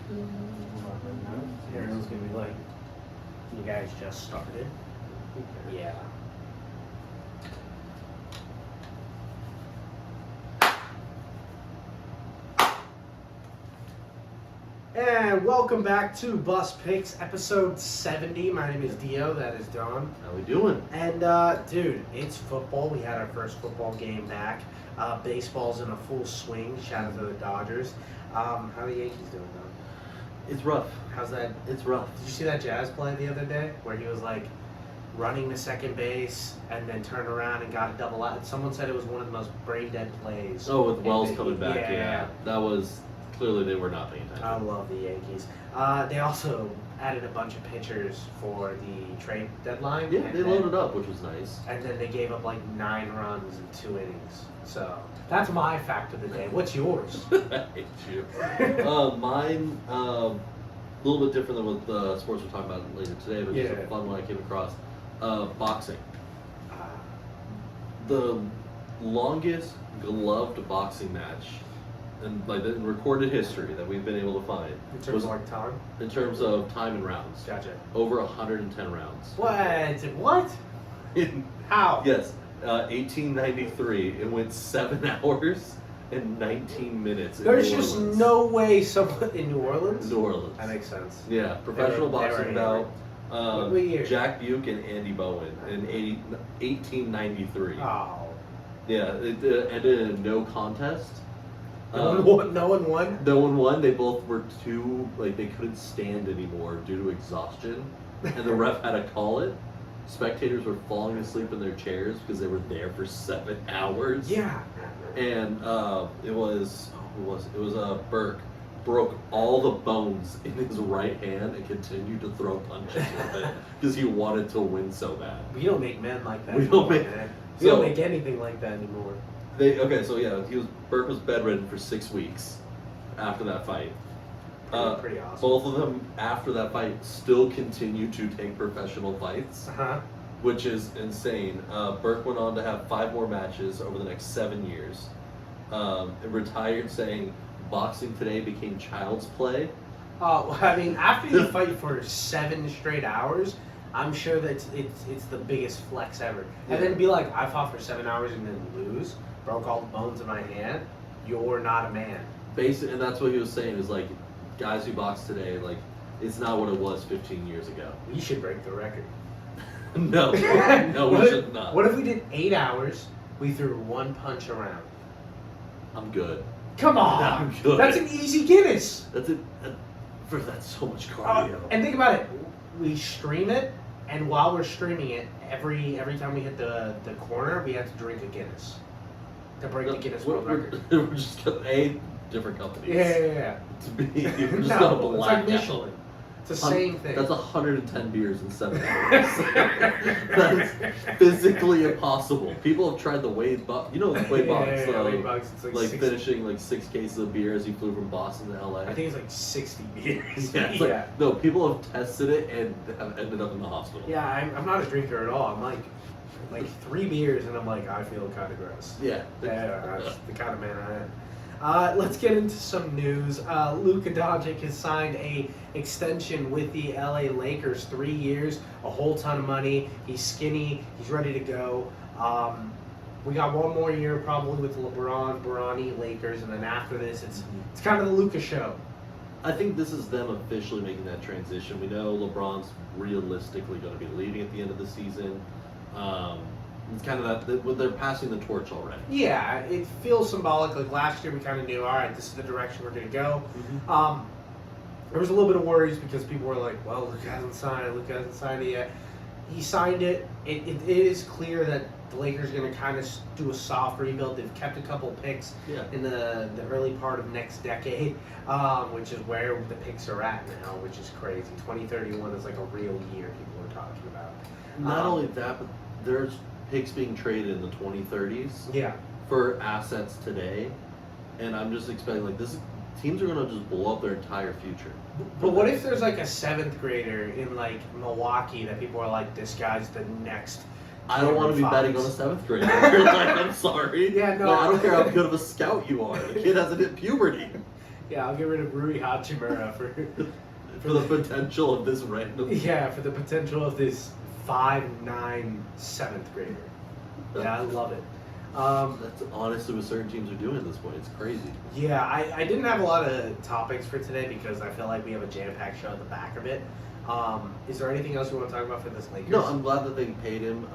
Everyone's gonna be like, you guys just started. Yeah. And welcome back to Bus Picks, episode 70. My name is Dio, that is Don. How we doing? And, dude, it's football. We had our first football game back. Baseball's in a full swing. Shout out to the Dodgers. How are the Yankees doing, Don? It's rough. How's that? It's rough. Did you see that Jazz play the other day? Where he was, like, running to second base and then turned around and got a double out. Someone said it was one of the most brain-dead plays. Oh, with Wells coming back, yeah. That was... Clearly they were not paying attention. I love the Yankees. They also added a bunch of pitchers for the trade deadline. Yeah, they loaded up, which was nice. And then they gave up like 9 runs in 2 innings. So that's my fact of the day. What's yours? I hate you. Mine, a little bit different than what the sports we're talking about later today, but just a fun one I came across. Boxing. The longest gloved boxing match in recorded history that we've been able to find. In terms of like time? In terms of time and rounds. Gotcha. Over 110 rounds. What? How? Yes. 1893. It went 7 hours and 19 minutes. There's just no way someone in New Orleans? New Orleans. That makes sense. Yeah. Professional boxing bout. What year? Jack Buke and Andy Bowen in 1893. Oh. Yeah. It ended in a no contest. No one won? No one won. They both were they couldn't stand anymore due to exhaustion. And the ref had to call it. Spectators were falling asleep in their chairs because they were there for 7 hours. Yeah. And it was Burke broke all the bones in his right hand and continued to throw punches with it because he wanted to win so bad. We don't make men like that. We don't make anything like that anymore. Burke was bedridden for 6 weeks after that fight. Pretty awesome. Both of them after that fight still continue to take professional fights, which is insane. Burke went on to have 5 more matches over the next 7 years. And retired saying boxing today became child's play. I mean, after you fight for 7 straight hours, I'm sure that it's the biggest flex ever. And then be like, I fought for 7 hours and then lose, broke all the bones in my hand. You're not a man. Basically, and that's what he was saying is like, guys who box today, like, it's not what it was 15 years ago. We should break the record. No, we should not. What if we did 8 hours? We threw 1 punch around. I'm good. Come on, I'm good. That's an easy Guinness. That's it. That's so much cardio. And think about it. We stream it, and while we're streaming it, every time we hit the corner, we have to drink a Guinness to break the Guinness World Record. We're just different companies. Yeah. You're just No, gonna it's like Michelin. It's the same thing. That's 110 beers in 7 hours. That's physically impossible. People have tried the Wade Bucks. You know the Wade Bucks. Wade Bucks. It's like finishing like 6 cases of beer as he flew from Boston to LA. I think it's like 60 beers. Yeah. No, people have tested it and have ended up in the hospital. Yeah, I'm not a drinker at all. I'm like 3 beers and I'm like, I feel kind of gross. Yeah. That's the kind of man I am. Let's get into some news. Luka Doncic has signed a extension with the LA Lakers, 3 years, a whole ton of money. He's skinny. He's ready to go. We got 1 more year probably with Bronny Lakers, and then after this, it's kind of the Luka show. I think this is them officially making that transition. We know LeBron's realistically going to be leaving at the end of the season. It's kind of that they're passing the torch already. Yeah, it feels symbolic. Like last year, we kind of knew, all right, this is the direction we're going to go. There was a little bit of worries because people were like, well, Luka hasn't signed it yet. He signed it. It is clear that the Lakers are going to kind of do a soft rebuild. They've kept a couple picks in the early part of next decade, which is where the picks are at now, which is crazy. 2031 is like a real year people are talking about. Not only that, but there's picks being traded in the 2030s for assets today, and I'm just expecting like this. Teams are going to just blow up their entire future. But what if there's like a 7th grader in like Milwaukee that people are like, this guy's the next? I don't want to be betting on a 7th grader. Like, I'm sorry. Yeah, no. Like, I don't care how good of a scout you are. The kid hasn't hit puberty. Yeah, I'll get rid of Rui Hachimura for the potential of this random. Yeah, for the potential of this 5'9" 7th grader. Yeah, I love it. That's honestly what certain teams are doing at this point. It's crazy. Yeah, I didn't have a lot of topics for today because I feel like we have a jam-packed show at the back of it. Is there anything else you want to talk about for this Lakers? No, I'm glad that they paid him.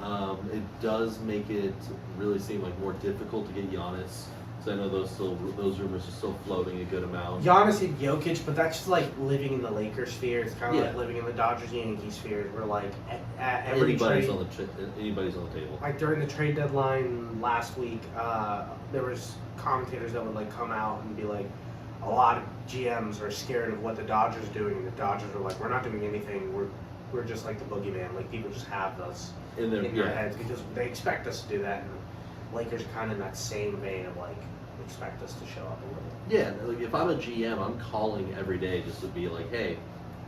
It does make it really seem like more difficult to get Giannis. So I know those rumors are still floating a good amount. Giannis and Jokic, but that's just like living in the Lakers sphere. It's kind of Yeah. like living in the Dodgers-Yankees sphere. We're like at every trade. Anybody's on the table. Like during the trade deadline last week, there was commentators that would like come out and be like, a lot of GMs are scared of what the Dodgers are doing, and the Dodgers are like, we're not doing anything. We're just like the boogeyman. Like people just have us in their heads because they expect us to do that. And Lakers are kind of in that same vein of like expect us to show up a little. Yeah, like if I'm a GM, I'm calling every day just to be like, hey,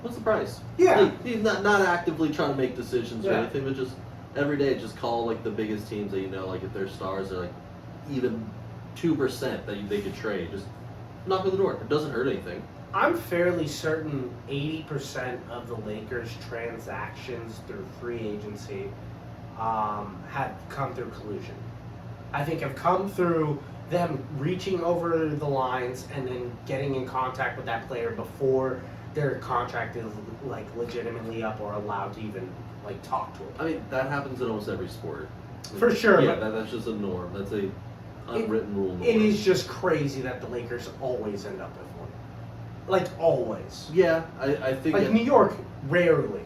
what's the price? Yeah. Like, not actively trying to make decisions or Yeah. anything, but just every day just call like the biggest teams that you know, like if their stars are like even 2% that they could trade, just knock on the door. It doesn't hurt anything. I'm fairly certain 80% of the Lakers' transactions through free agency have come through collusion. I think have come through them reaching over the lines and then getting in contact with that player before their contract is like legitimately up or allowed to even like talk to him. I mean, that happens in almost every sport. For sure. Yeah, but that's just a norm. That's a unwritten rule. Norm. It is just crazy that the Lakers always end up with one. Like always. Yeah, I think Like New York, rarely.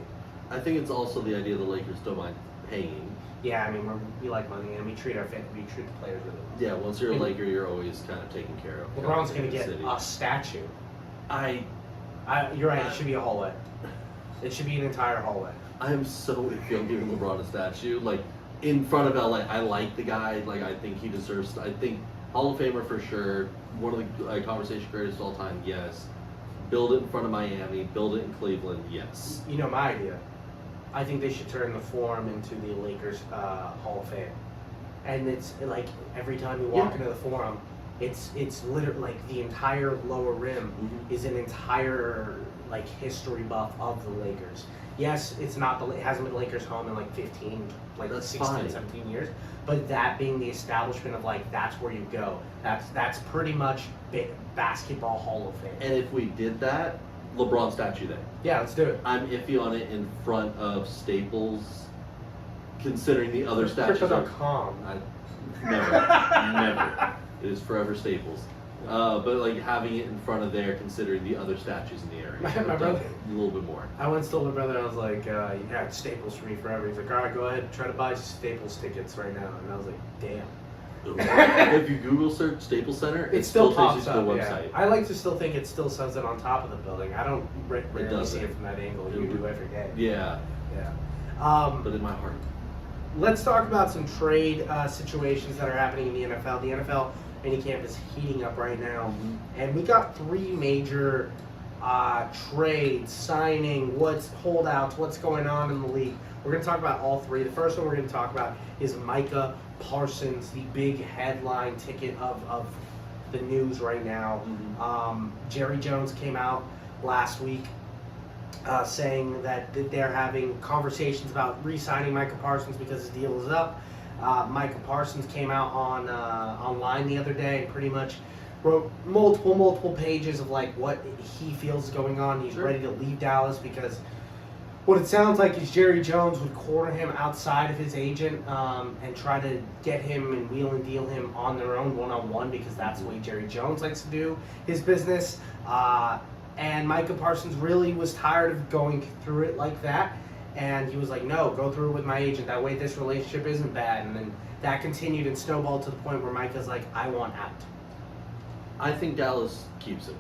I think it's also the idea the Lakers don't mind paying. Yeah, I mean we like money and we treat the players with it. Yeah, once you're a Laker, you're always kind of taken care of. LeBron's gonna get a statue. You're right. It should be a hallway. It should be an entire hallway. I am so iffy on giving LeBron a statue. Like in front of LA, I like the guy. Like I think he deserves. I think Hall of Famer for sure. One of the conversation greatest of all time. Yes. Build it in front of Miami. Build it in Cleveland. Yes. You know my idea. I think they should turn the Forum into the Lakers Hall of Fame, and it's like every time you walk into the Forum, it's literally like the entire lower rim is an entire like history buff of the Lakers. Yes, it hasn't been the Lakers home in like 15, like that's 16, fine. 17 years, but that being the establishment of like that's where you go. That's pretty much basketball Hall of Fame. And if we did that, LeBron statue there. Yeah, let's do it. I'm iffy on it in front of Staples, considering the other statues. Crypto.com. Never. It is forever Staples. But like having it in front of there, considering the other statues in the area. My brother. A little bit more. I once told my brother, I was like, you had Staples for me forever. He's like, all right, go ahead, try to buy Staples tickets right now. And I was like, damn. If you Google search Staples Center, it still takes you pops to up. the website. Yeah. I like to still think it still says it on top of the building. I don't rarely see it from that angle. You do every day. Yeah. Yeah. But in my heart. Let's talk about some trade situations that are happening in the NFL. The NFL minicamp is heating up right now, and we got three major trades, signing, what's holdouts, what's going on in the league. We're going to talk about all three. The first one we're going to talk about is Micah Parsons, the big headline ticket of the news right now. Jerry Jones came out last week saying that they're having conversations about re-signing Micah Parsons because his deal is up. Micah Parsons came out on online the other day and pretty much wrote multiple pages of like what he feels is going on. He's ready to leave Dallas because what it sounds like is Jerry Jones would corner him outside of his agent and try to get him and wheel and deal him on their own one-on-one because that's the way Jerry Jones likes to do his business. And Micah Parsons really was tired of going through it like that. And he was like, no, go through it with my agent. That way this relationship isn't bad. And then that continued and snowballed to the point where Micah's like, I want out. I think Dallas keeps him.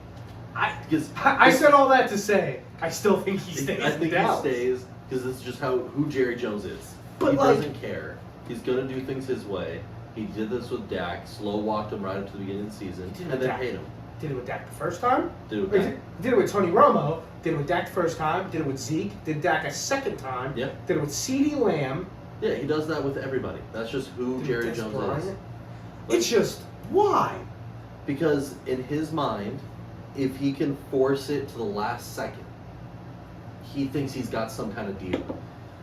I said all that to say, I still think he stays. I think Dallas. he stays because it's just who Jerry Jones is. But he like, doesn't care. He's going to do things his way. He did this with Dak, slow walked him right up to the beginning of the season, and then paid him. Did it with Dak the first time? Did it with Dak. Did it with Tony Romo. Did it with Dak the first time. Did it with Zeke. Did Dak a second time. Yep. Did it with CeeDee Lamb. Yeah, he does that with everybody. That's just who Jerry Jones is. It's just, why? Because in his mind, if he can force it to the last second, he thinks he's got some kind of deal.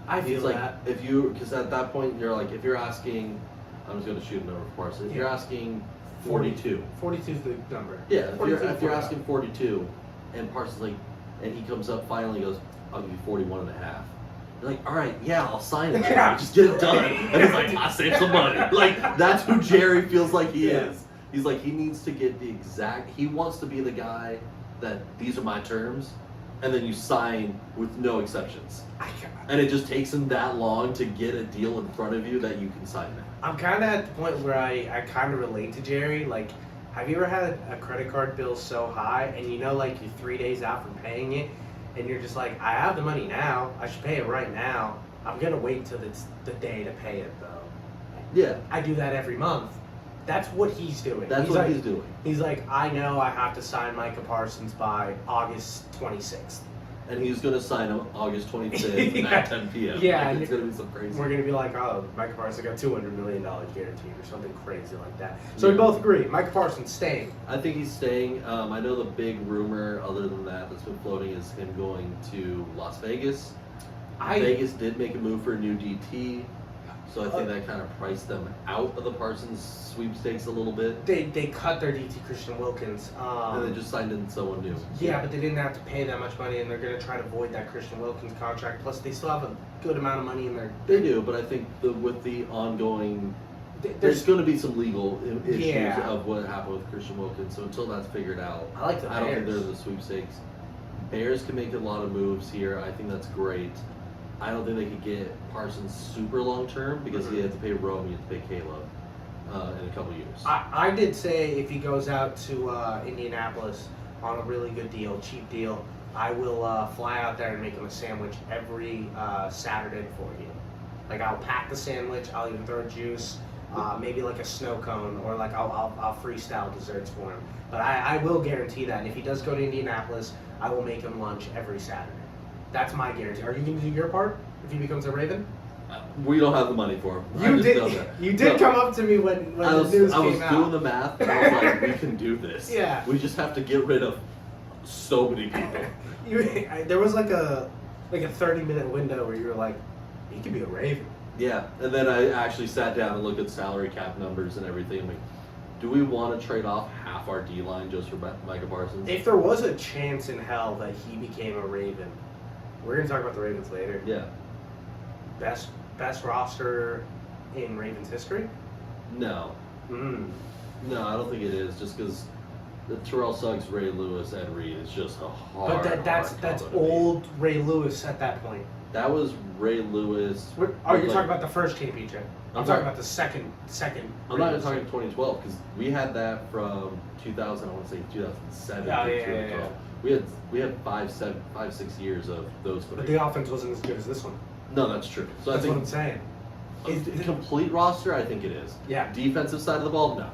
I feel like, that. Because at that point, you're like, if you're asking, I'm just going to shoot a number for Parson. If you're asking 42. 42 is the number. Yeah, if you're asking 42, and Parsons like, and he comes up finally and goes, I'll give you 41 and a half. You're like, all right, yeah, I'll sign it. Yeah. Just get it done. And he's like, I saved some money. Like, that's who Jerry feels like he is. He's like, he needs to get he wants to be the guy that these are my terms, and then you sign with no exceptions. And it just takes him that long to get a deal in front of you that you can sign that. I'm kind of at the point where I kind of relate to Jerry. Like, have you ever had a credit card bill so high and you know, like, you're 3 days out from paying it and you're just like, I have the money now. I should pay it right now. I'm going to wait till it's the day to pay it, though. Yeah. I do that every month. That's what he's doing. That's what he's doing. He's like, I know I have to sign Micah Parsons by August 26th. And he's going to sign him August 25th at 10 p.m. Yeah. Like, it's going to be some crazy. We're going to be like, oh, Micah Parsons got $200 million guaranteed or something crazy like that. So we both agree. Micah Parsons staying. I think he's staying. I know the big rumor, other than that's been floating, is him going to Las Vegas. Vegas did make a move for a new DT. So I think that kind of priced them out of the Parsons sweepstakes a little bit. They cut their DT Christian Wilkins. And they just signed in someone new. Yeah, but they didn't have to pay that much money, and they're going to try to void that Christian Wilkins contract. Plus, they still have a good amount of money in their... They do, but I think with the ongoing... There's going to be some legal issues of what happened with Christian Wilkins. So until that's figured out, I like the Bears. I don't think they're the sweepstakes. Bears can make a lot of moves here. I think that's great. I don't think they could get Parsons super long term because he had to pay Rome, he had to pay Caleb in a couple years. I did say if he goes out to Indianapolis on a really good deal, cheap deal, I will fly out there and make him a sandwich every Saturday before a game. Like, I'll pack the sandwich, I'll even throw juice, maybe like a snow cone, or like I'll freestyle desserts for him. But I will guarantee that. And if he does go to Indianapolis, I will make him lunch every Saturday. That's my guarantee. Are you going to do your part if he becomes a Raven? We don't have the money for him. You did come up to me when the news came out. I was doing the math, and I was like, we can do this. Yeah. We just have to get rid of so many people. There was like a 30-minute window where you were like, he could be a Raven. Yeah, and then I actually sat down and looked at salary cap numbers and everything. I'm like, do we want to trade off half our D-line just for Micah Parsons? If there was a chance in hell that he became a Raven, we're going to talk about the Ravens later. Yeah. Best roster in Ravens history? No. No, I don't think it is, just because the Terrell Suggs, Ray Lewis, Ed Reed is just a hard. But that's old Ray Lewis at that point. That was Ray Lewis. You're talking about the first championship. I'm talking about the second. I'm not even talking 2012 because we had that from 2000. I want to say 2007. Oh, yeah. We had 5-6 years of those. But the offense wasn't as good as this one. No, that's true. So that's I think what I'm saying. Complete roster, I think it is. Yeah. Defensive side of the ball, no.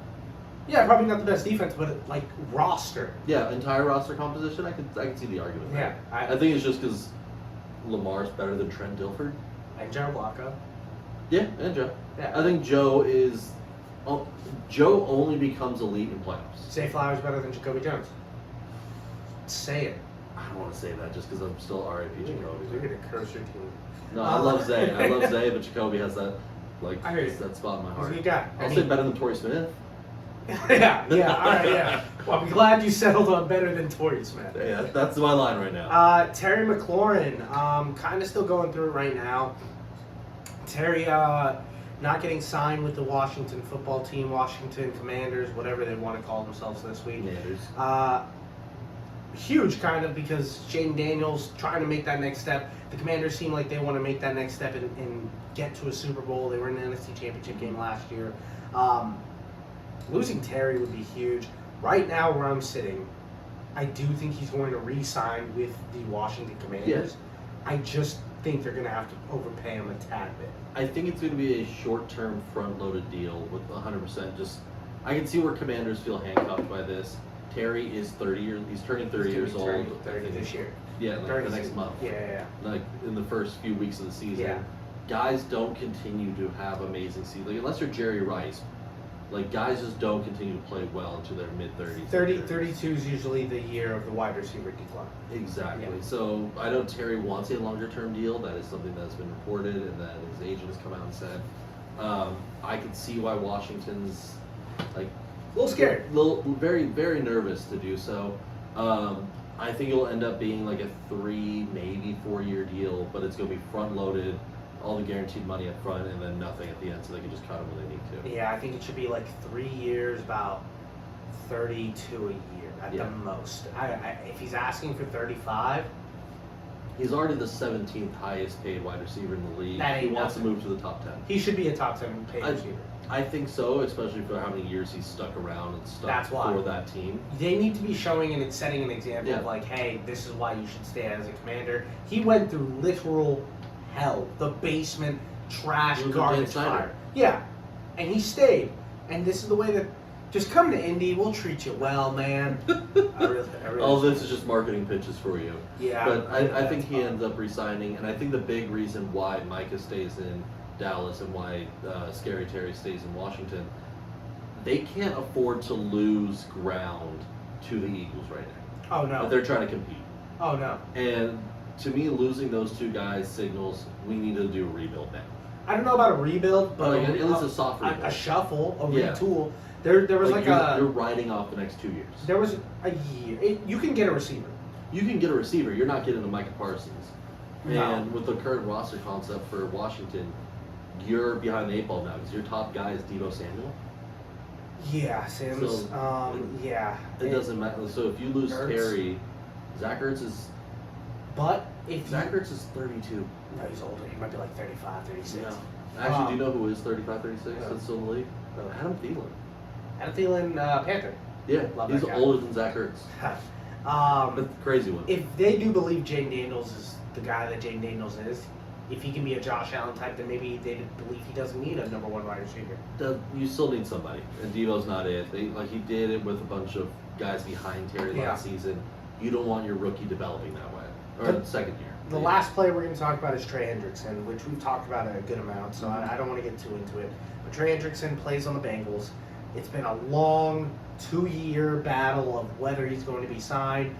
Yeah, probably not the best defense, but like roster. Yeah, entire roster composition, I can see the argument. Yeah, I think it's just because Lamar's better than Trent Dilfer. And Joe Blocko. Yeah, and Joe. Yeah. I think Joe only becomes elite in playoffs. Say Flowers better than Jacoby Jones. Say it. I don't want to say that just because I'm still RIP Jacoby. You're gonna curse your team. No, I love Zay. But Jacoby has that that spot in my heart. Who you got? I'll say better than Torrey Smith. yeah, all right, yeah. Well, I'm glad you settled on better than Torrey Smith. Yeah, that's my line right now. Terry McLaurin, kind of still going through it right now. Terry, not getting signed with the Washington football team, Washington Commanders, whatever they want to call themselves this week. Commanders. Huge, kind of, because Jaden Daniels trying to make that next step. The Commanders seem like they want to make that next step and get to a Super Bowl. They were in the NFC Championship game last year. Losing Terry would be huge. Right now, where I'm sitting, I do think he's going to re-sign with the Washington Commanders. I just think they're going to have to overpay him a tad bit. I think it's going to be a short-term, front-loaded deal with 100%. I can see where Commanders feel handcuffed by this. Terry is 30 years. He's turning 30 years old. 30 this year. Yeah, like the next month. Yeah. Like in the first few weeks of the season. Yeah. Guys don't continue to have amazing seasons. Like, unless you're Jerry Rice, Like, guys just don't continue to play well into their mid-30s. 32 is usually the year of the wide receiver decline. Exactly. Yeah. So I know Terry wants a longer-term deal. That is something that's been reported, and that his agent has come out and said. I could see why Washington's like A little scared. very, very nervous to do so. I think it'll end up being like a 3, maybe 4-year deal, but it's going to be front-loaded, all the guaranteed money up front, and then nothing at the end, so they can just cut them when they need to. Yeah, I think it should be like 3 years, about 32 a year at the most. If he's asking for 35, he's already the 17th highest paid wide receiver in the league. That He ain't wants to nothing. move to the top 10. he should be a top 10 paid receiver. I think so, especially for how many years he's stuck around and stuck That's why. for that team. They need to be showing and setting an example of like, hey, this is why you should stay as a commander. He went through literal hell, the basement, trash, He was a garbage Dan Snyder. fire. Yeah, and he stayed. And this is the way that just come to Indy, we'll treat you well, man. I really All this is just marketing pitches for you. Yeah, But I think he fine. ends up resigning, and I think the big reason why Micah stays in Dallas and why Scary Terry stays in Washington, they can't afford to lose ground to the Eagles right now. Oh no. But they're trying to compete. Oh no. And to me, losing those two guys signals we need to do a rebuild now. I don't know about a rebuild, but Like, at least a soft rebuild. a shuffle, a Yeah. retool. There was like you're riding off the next 2 years. there was a year. You can get a receiver. You can get a receiver. You're not getting a Micah Parsons. No. And with the current roster concept for Washington, you're behind the 8 ball now because your top guy is Deebo Samuel. Yeah, Sims. So, yeah. It doesn't matter. So if you lose Ertz. Terry, Zach Ertz is But if Zach Ertz is 32. no, he's older. He might be like 35, 36. Actually, do you know who is 35, 36 No. that's still in the league? Adam Thielen. I'm feeling Panther. Yeah, Love he's that guy. older than Zach Ertz. But the crazy one. If they do believe Jaden Daniels is the guy that Jaden Daniels is, if he can be a Josh Allen type, then maybe they believe he doesn't need a number 1 wide receiver. You still need somebody, and Devo's not it. He did it with a bunch of guys behind Terry Yeah. last season. You don't want your rookie developing that way, or The- second year. The last player we're going to talk about is Trey Hendrickson, which we've talked about a good amount, so I don't want to get too into it. But Trey Hendrickson plays on the Bengals. It's been a long 2-year battle of whether he's going to be signed,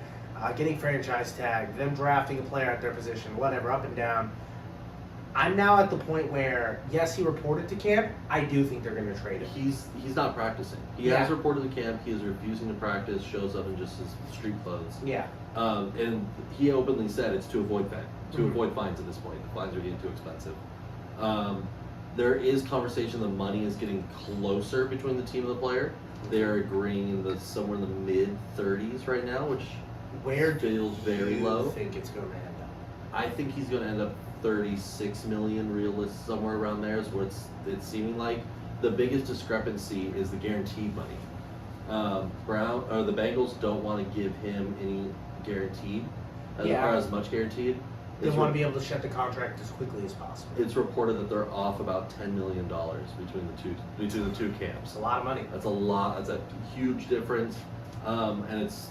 getting franchise tagged, them drafting a player at their position, whatever, up and down. I'm now at the point where, yes, he reported to camp. I do think they're going to trade him. He's not practicing. He Yeah. has reported to camp. He is refusing to practice. Shows up in just his street clothes. Yeah. And he openly said it's to avoid Mhm. avoid fines at this point. The fines are getting too expensive. There is conversation. The money is getting closer between the team and the player. They are agreeing in somewhere in the mid-30s right now, which Where feels very do you low. think it's going to end up? I think he's going to end up 36 million, realist somewhere around there is what it's seeming like. The biggest discrepancy is the guaranteed money. The Bengals don't want to give him any guaranteed, or as much guaranteed. They want to be able to shut the contract as quickly as possible. It's reported that they're off about $10 million between the two camps. It's a lot of money. That's a lot. That's a huge difference, and it's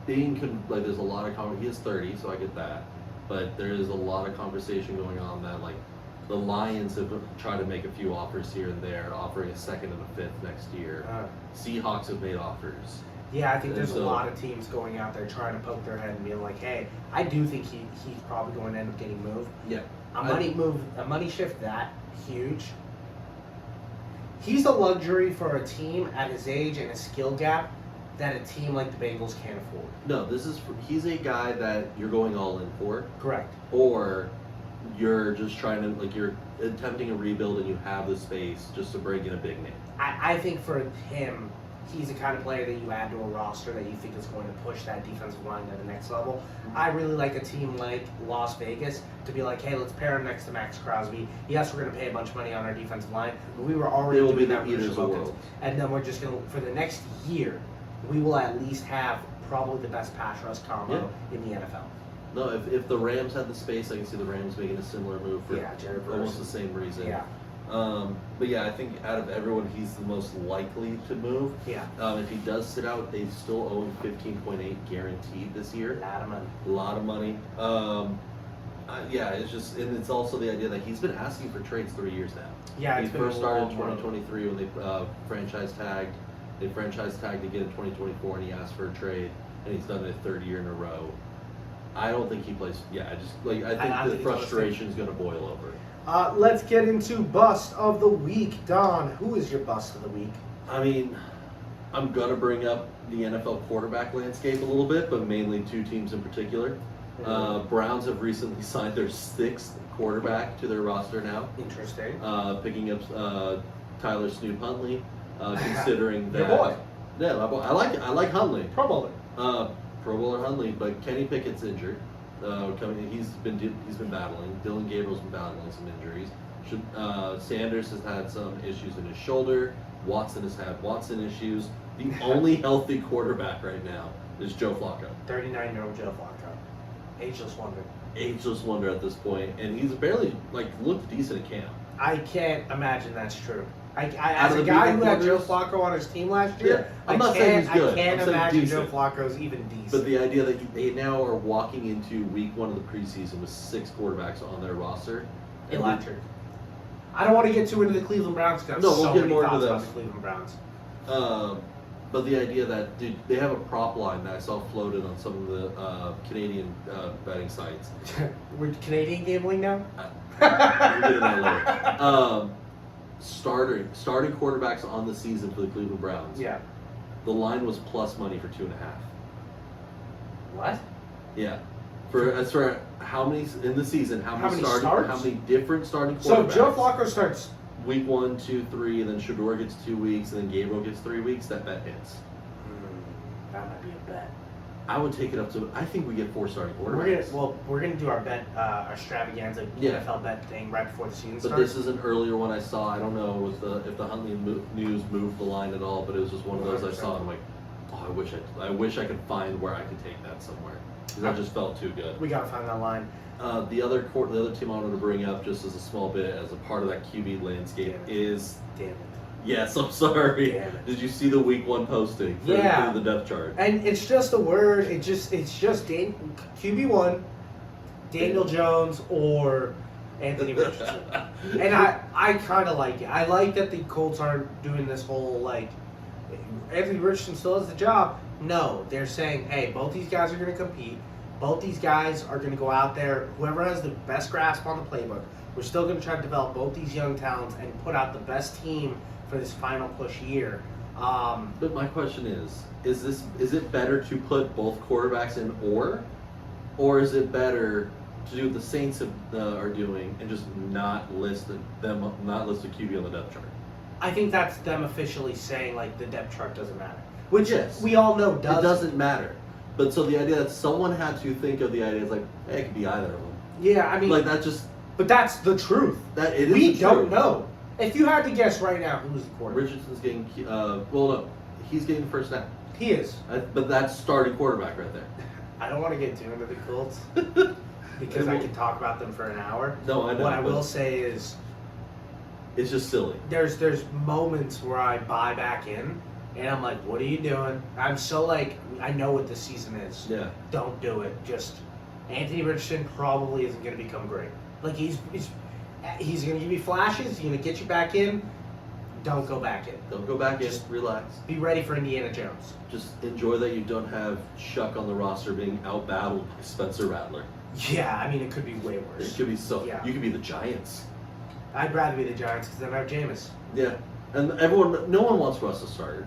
being there's a lot of he is 30, so I get that, but there is a lot of conversation going on that like the Lions have tried to make a few offers here and there, offering a 2nd and a 5th next year. Seahawks have made offers. Yeah, I think there's a So- lot of teams going out there trying to poke their head and being like, hey, I do think he's probably going to end up getting moved. Yeah, A money shift that huge. He's a luxury for a team at his age and his skill gap that a team like the Bengals can't afford. No, he's a guy that you're going all in for, Correct. or you're just trying to you're attempting a rebuild and you have the space just to bring in a big name. I think for him, he's the kind of player that you add to a roster that you think is going to push that defensive line to the next level. I really like a team like Las Vegas to be like, hey, let's pair him next to Max Crosby. Yes, we're going to pay a bunch of money on our defensive line, but we were already They will be doing the that with eaters of the Shimokins. world. And then we're just going to, for the next year, we will at least have probably the best pass rush combo in the NFL. No, if the Rams had the space, I can see the Rams making a similar move for Jared almost Verse. the same reason. Yeah. But yeah, I think out of everyone, he's the most likely to move. Yeah. If he does sit out, they still owe him 15.8 guaranteed this year. A lot of money. A lot of money. Yeah, it's just, and it's also the idea that he's been asking for trades 3 years now. Yeah, he it's been first a started in long 2023 when they franchise tagged. They franchise tagged again in 2024, and he asked for a trade, and he's done it a third year in a row. I don't think he plays. Yeah, I think the frustration is going to boil over. Let's get into bust of the week. Don, who is your bust of the week? I mean, I'm going to bring up the NFL quarterback landscape a little bit, but mainly two teams in particular. Browns have recently signed their 6th quarterback to their roster now. Interesting. Picking up Tyler Snoop Huntley, considering that. Your boy. Yeah, my boy. I like Huntley. Pro Bowler. Pro Bowler Huntley, but Kenny Pickett's injured. He's been battling. Dylan Gabriel's been battling some injuries. Sanders has had some issues in his shoulder. Watson has had Watson issues. The only healthy quarterback right now is Joe Flacco. 39-year-old Joe Flacco. Ageless wonder. Ageless wonder at this point, and he's barely looked decent at camp. I can't imagine that's true. As a guy who had Joe Flacco on his team last year, I'm not saying he's good. I can't I'm saying imagine decent. Joe Flacco's even decent. But the idea that they now are walking into week 1 of the preseason with 6 quarterbacks on their roster. Electric. I don't want to get too into the Cleveland Browns because we'll get more into about this. the Cleveland Browns. But the idea that, dude, they have a prop line that I saw floated on some of the Canadian betting sites. We're Canadian gambling now? We'll get into that later. Starting quarterbacks on the season for the Cleveland Browns. Yeah. The line was plus money for 2.5. What? Yeah. For how many in the season? How many different starting quarterbacks? So Joe Flacco starts week 1, 2, 3, and then Shador gets 2 weeks, and then Gabriel gets 3 weeks. That bet hits. That might be a bet. I would take it up to. I think we get 4 starting quarterbacks. We're gonna do our bet, our extravaganza NFL bet thing right before the season starts. But this is an earlier one I saw. I don't know if the Huntley news moved the line at all, but it was just one of those I saw. And I'm like, oh, I wish I could find where I could take that somewhere because that just felt too good. We gotta find that line. The other team I wanted to bring up just as a small bit as a part of that QB landscape is. Damn it. Yes, I'm sorry. Damn it. Did you see the week 1 posting for the depth chart? And it's just a word. It's just QB1, Daniel Jones or Anthony Richardson. And I kind of like it. I like that the Colts aren't doing this whole Anthony Richardson still has the job. No, they're saying, hey, both these guys are going to compete. Both these guys are going to go out there. Whoever has the best grasp on the playbook, we're still going to try to develop both these young talents and put out the best team for this final push year. But my question is it better to put both quarterbacks in or is it better to do what the Saints are doing and just not list a QB on the depth chart? I think that's them officially saying the depth chart doesn't matter, which we all know doesn't. It doesn't matter. But so the idea that someone had to think of the idea is hey, it could be either of them. Yeah, I mean, that just. But that's the truth. That it is. We don't know. If you had to guess right now, who's the quarterback? Richardson's getting. No, he's getting the first snap. He is. But that's starting quarterback right there. I don't want to get too into the Colts because I can talk about them for an hour. No, I know. What I will say is, it's just silly. There's moments where I buy back in, and I'm like, "What are you doing?" I'm so I know what the season is. Yeah. Don't do it. Just Anthony Richardson probably isn't going to become great. He's going to give you flashes. He's going to get you back in. Don't go back in. Don't go back in. Relax. Be ready for Indiana Jones. Just enjoy that you don't have Chuck on the roster being outbattled by Spencer Rattler. Yeah, I mean, it could be way worse. It could be so. Yeah. You could be the Giants. I'd rather be the Giants because then I have Jameis. Yeah. And no one wants Russ to start.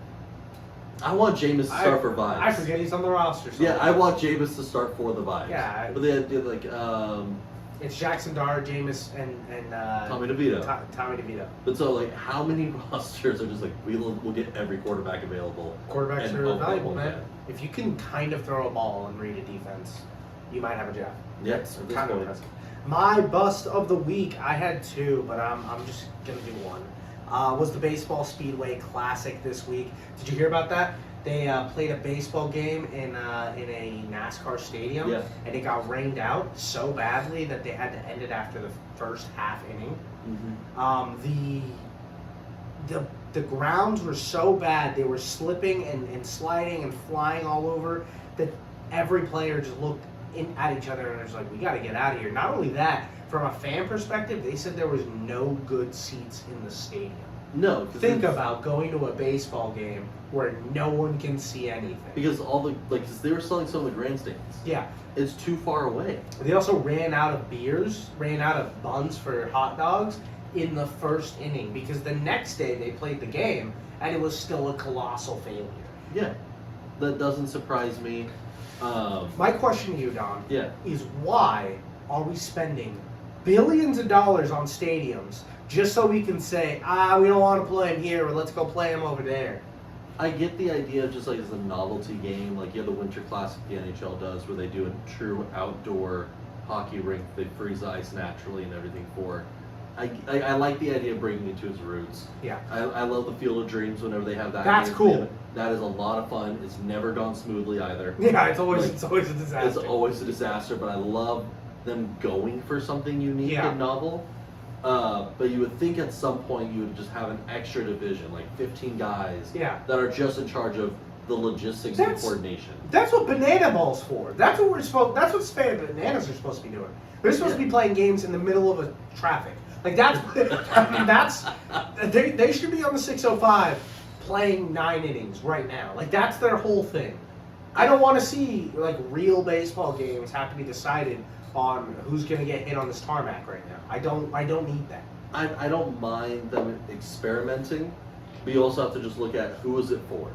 I want Jameis to start for vibes. I forget he's on the roster. Yeah, I want Jameis to start for the vibes. Yeah. But they did it's Jackson Dart, Jameis, and Tommy DeVito. Tommy DeVito. But so how many rosters are just we'll get every quarterback available? Quarterbacks are valuable, man. If you can kind of throw a ball and read a defense, you might have a job. Yes, kind of impressive. My bust of the week, I had 2, but I'm just gonna do one. Was the Baseball Speedway Classic this week? Did you hear about that? They played a baseball game in a NASCAR stadium, and it got rained out so badly that they had to end it after the first half inning. Mm-hmm. The grounds were so bad; they were slipping and sliding and flying all over that every player just looked at each other and was like, we got to get out of here. Not only that, from a fan perspective, they said there was no good seats in the stadium. No. Think about going to a baseball game where no one can see anything. Because cause they were selling some of the grandstands. Yeah. It's too far away. They also ran out of beers, ran out of buns for hot dogs in the first inning because the next day they played the game and it was still a colossal failure. Yeah. That doesn't surprise me. My question to you, Don, yeah. is why are we spending billions of dollars on stadiums just so we can say, we don't want to play them here, but let's go play them over there? I get the idea of just like as a novelty game, like you have the Winter Classic the NHL does where they do a true outdoor hockey rink, they freeze the ice naturally and everything for. I like the idea of bringing it to its roots. Yeah. I love the Field of Dreams whenever they have that. That's cool. That is a lot of fun. It's never gone smoothly either. Yeah, it's always a disaster. It's always a disaster, but I love them going for something unique and novel. But you would think at some point you would just have an extra division, like 15 guys that are just in charge of the logistics and coordination. That's what Banana Ball's for. That's what bananas are supposed to be doing. They're supposed to be playing games in the middle of a traffic. Like they should be on the 605 playing 9 innings right now. Like that's their whole thing. I don't want to see like real baseball games have to be decided on who's going to get hit on this tarmac right now. I don't need that. I don't mind them experimenting, but you also have to just look at who is it for.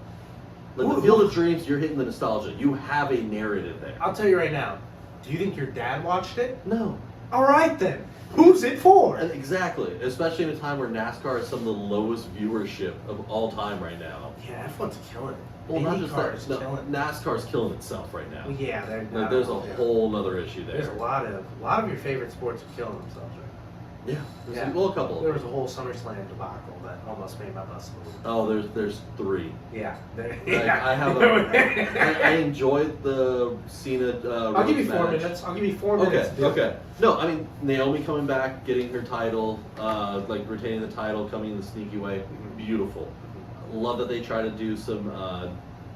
Like the Field of Dreams, you're hitting the nostalgia. You have a narrative there. I'll tell you right now. Do you think your dad watched it? No. All right then. Who's it for? Exactly. Especially in a time where NASCAR is some of the lowest viewership of all time right now. Yeah, F1's killing it. Well, not just that. NASCAR's killing itself right now. Well, yeah, there's a whole other issue there. There's a lot of your favorite sports are killing themselves right now. Yeah. Well, a couple. There was a whole SummerSlam debacle that almost made my bus move. Oh, there's 3. Yeah. I have. I enjoyed the Cena. I'll give you 4 minutes. Okay. No, I mean Naomi coming back, getting her title, retaining the title, coming in the sneaky way, beautiful. Love that they try to do some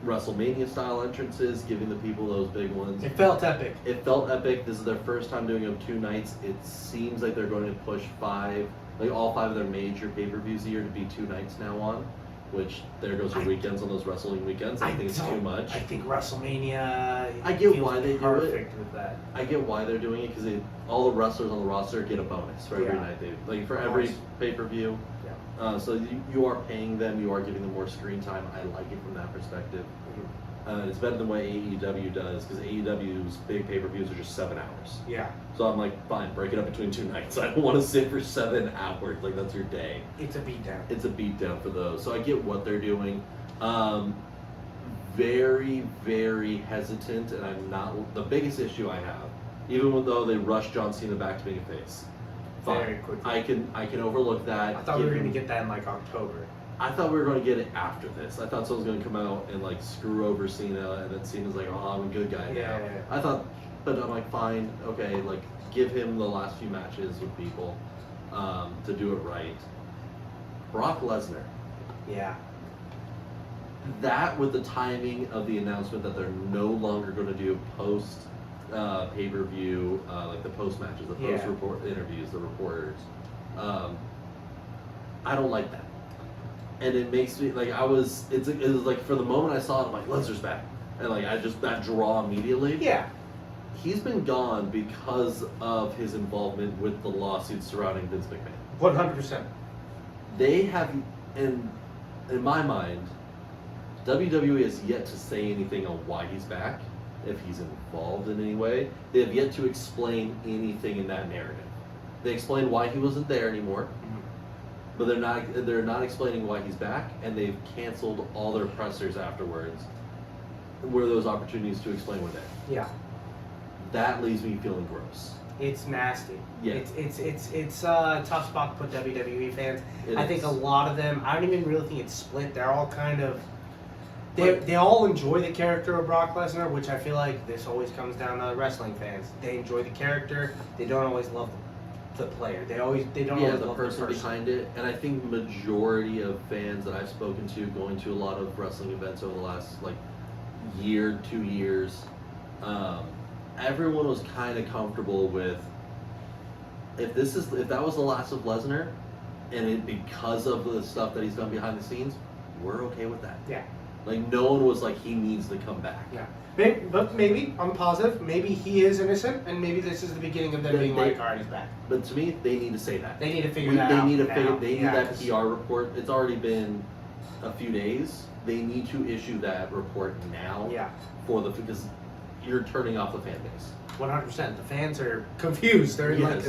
WrestleMania style entrances, giving the people those big ones. It felt epic. This is their first time doing them 2 nights. It seems like they're going to push 5, all 5 of their major pay-per-views a year to be 2 nights now on, which there goes your weekends on those wrestling weekends. I think it's too much. I think WrestleMania. I get why they do it. Perfect with that. I get why they're doing it because all the wrestlers on the roster get a bonus for every night for every pay-per-view. So you are paying them, you are giving them more screen time. I like it from that perspective. It's better than what AEW does because AEW's big pay-per-views are just 7 hours. Yeah. So I'm like, fine, break it up between 2 nights. I don't want to sit for 7 hours. Like that's your day. It's a beatdown. It's a beatdown for those. So I get what they're doing. Very, very hesitant, and I'm not. The biggest issue I have, even though they rushed John Cena back to being a face. Very quickly. I can overlook that. I thought we were going to get that in October. I thought we were going to get it after this. I thought someone was going to come out and screw over Cena, and then Cena's like, "Oh, I'm a good guy now." Yeah. I thought, but I'm like, fine, okay, give him the last few matches with people to do it right. Brock Lesnar. Yeah. That with the timing of the announcement that they're no longer going to do post pay-per-view, the post matches, the post report interviews, the reporters. I don't like that, and it makes me it was for the moment I saw it, I'm like, Lesnar's back, and I just that draw immediately. Yeah, he's been gone because of his involvement with the lawsuits surrounding Vince McMahon. 100%. They have, in my mind, WWE has yet to say anything on why he's back. If he's involved in any way, they have yet to explain anything in that narrative. They explain why he wasn't there anymore, but they're not explaining why he's back, and they've canceled all their pressers afterwards, where those opportunities to explain were there. Yeah, that leaves me feeling gross. It's nasty. Yeah, it's a tough spot to put WWE fans. I think a lot of them. I don't even really think it's split. They're all kind of. They all enjoy the character of Brock Lesnar, which I feel like this always comes down to wrestling fans. They enjoy the character. They don't always love the player. They don't always the love person the person behind it. And I think majority of fans that I've spoken to, going to a lot of wrestling events over the last year, 2 years, everyone was kind of comfortable with if that was the last of Lesnar, and because of the stuff that he's done behind the scenes, we're okay with that. Yeah. Like no one was like he needs to come back. Yeah. But maybe, I'm positive, maybe he is innocent, and maybe this is the beginning of them being like, alright, he's back. But to me, they need to say that. They need to figure that out. They need that PR report. It's already been a few days. They need to issue that report now. Yeah. Because you're turning off the fan base. 100%. The fans are confused. They're in like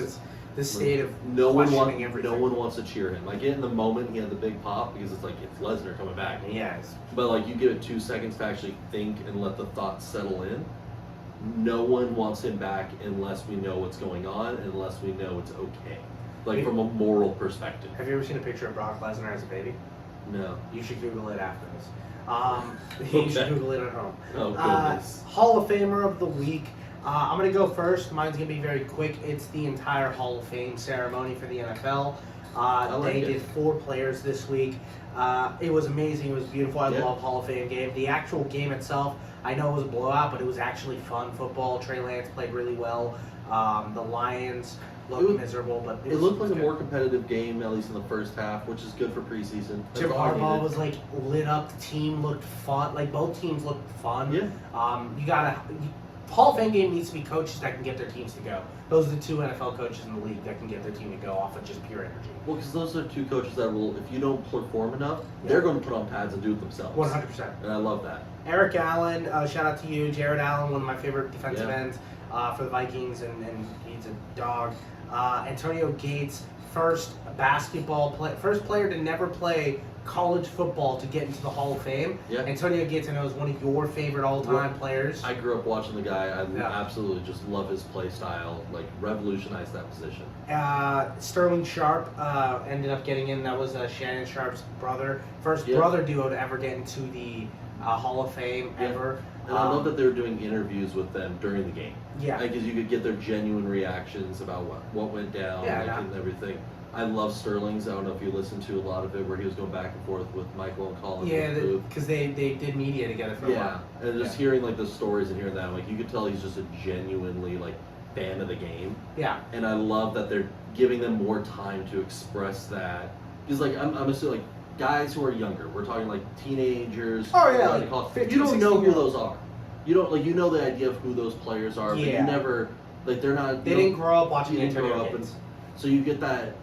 this state of questioning everything. No one wants to cheer him. Like in the moment, he had the big pop because it's like it's Lesnar coming back. Yes. But like you give it 2 seconds to actually think and let the thoughts settle in. No one wants him back unless we know what's going on, and unless we know it's okay. Like from a moral perspective. Have you ever seen a picture of Brock Lesnar as a baby? No. You should Google it after this. You should Google it at home. Oh goodness. Hall of Famer of the week. I'm going to go first. Mine's going to be very quick. It's the entire Hall of Fame ceremony for the NFL. They did 4 players this week. It was amazing. It was beautiful. I love Hall of Fame game. The actual game itself, I know it was a blowout, but it was actually fun football. Trey Lance played really well. The Lions looked miserable, but it looked like a more competitive game, at least in the first half, which is good for preseason. Jim Harbaugh was like lit up. The team looked fun. Like both teams looked fun. Yeah. Hall of Fame game needs to be coaches that can get their teams to go. Those are the 2 NFL coaches in the league that can get their team to go off of just pure energy. Well, because those are 2 coaches that will, if you don't perform enough, they're going to put on pads and do it themselves. 100%. And I love that. Eric Allen, shout out to you. Jared Allen, one of my favorite defensive ends for the Vikings, and he's a dog. Antonio Gates, first player to never play college football to get into the Hall of Fame. Yeah. Antonio Gates, I know, is one of your favorite all-time players. I grew up watching the guy. I absolutely just love his play style. Like, revolutionized that position. Sterling Sharp ended up getting in. That was Shannon Sharp's brother. First brother duo to ever get into the Hall of Fame ever. And I love that they were doing interviews with them during the game. Yeah. Because you could get their genuine reactions about what went down and everything. I love Sterling's. I don't know if you listened to a lot of it where he was going back and forth with Michael and Colin. Yeah, because they did media together for a while. And just hearing like the stories and hearing that, like you could tell he's just a genuinely like fan of the game. Yeah. And I love that they're giving them more time to express that. Because like I'm assuming like guys who are younger, we're talking like teenagers. Oh yeah, like 15, you don't know who 16. those are. You don't you know the idea of who those players are, but you never like they're not. They didn't grow up watching Antonio Gates. So you get that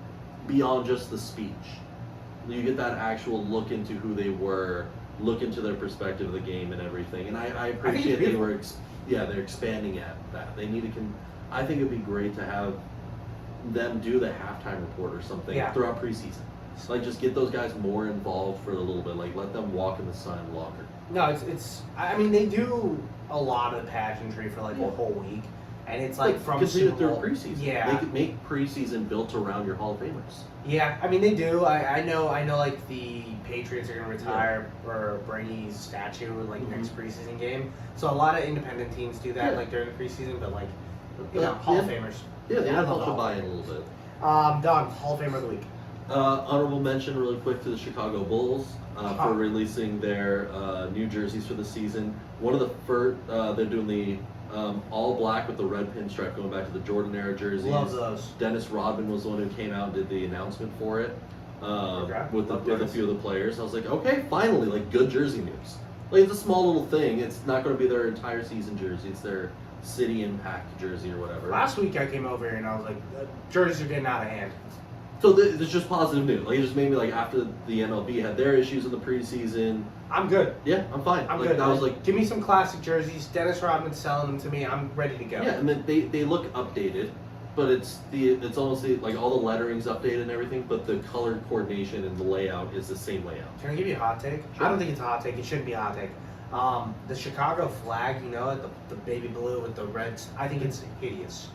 beyond just the speech. You get that actual look into who they were, look into their perspective of the game and everything. And I appreciate they were, they're expanding at that. They need to. I think it'd be great to have them do the halftime report or something throughout preseason. Like just get those guys more involved for a little bit. Like let them walk in the sun longer. No, it's. I mean, they do a lot of pageantry for like a whole week. And it's like from Super Bowl. Through preseason. Yeah. They could make preseason built around your Hall of Famers. Yeah, I mean they do. I know like the Patriots are gonna retire or Brady's statue like next preseason game. So a lot of independent teams do that like during the preseason, but like Hall of Famers. Yeah, the NFL should buy in a little bit. Don, Hall of Famer of the week. Honorable mention really quick to the Chicago Bulls for releasing their new jerseys for the season. One of the first, they're doing the all black with the red pinstripe going back to the Jordan era jerseys. Love those. Dennis Rodman was the one who came out and did the announcement for it with a few of the players. I was like, okay, finally, like good jersey news. Like it's a small little thing. It's not going to be their entire season jersey. It's their city impact jersey or whatever. Last week I came over here and I was like, jerseys are getting out of hand. So it's just positive news. Like it just made me like after the MLB had their issues in the preseason. I'm good. Yeah, I'm fine. I'm good. I was like, give me some classic jerseys. Dennis Rodman's selling them to me. I'm ready to go. Yeah, and then they look updated, but it's almost like all the lettering's updated and everything, but the color coordination and the layout is the same layout. Can I give you a hot take? Sure. I don't think it's a hot take. It shouldn't be a hot take. The Chicago flag, the baby blue with the reds. I think it's hideous.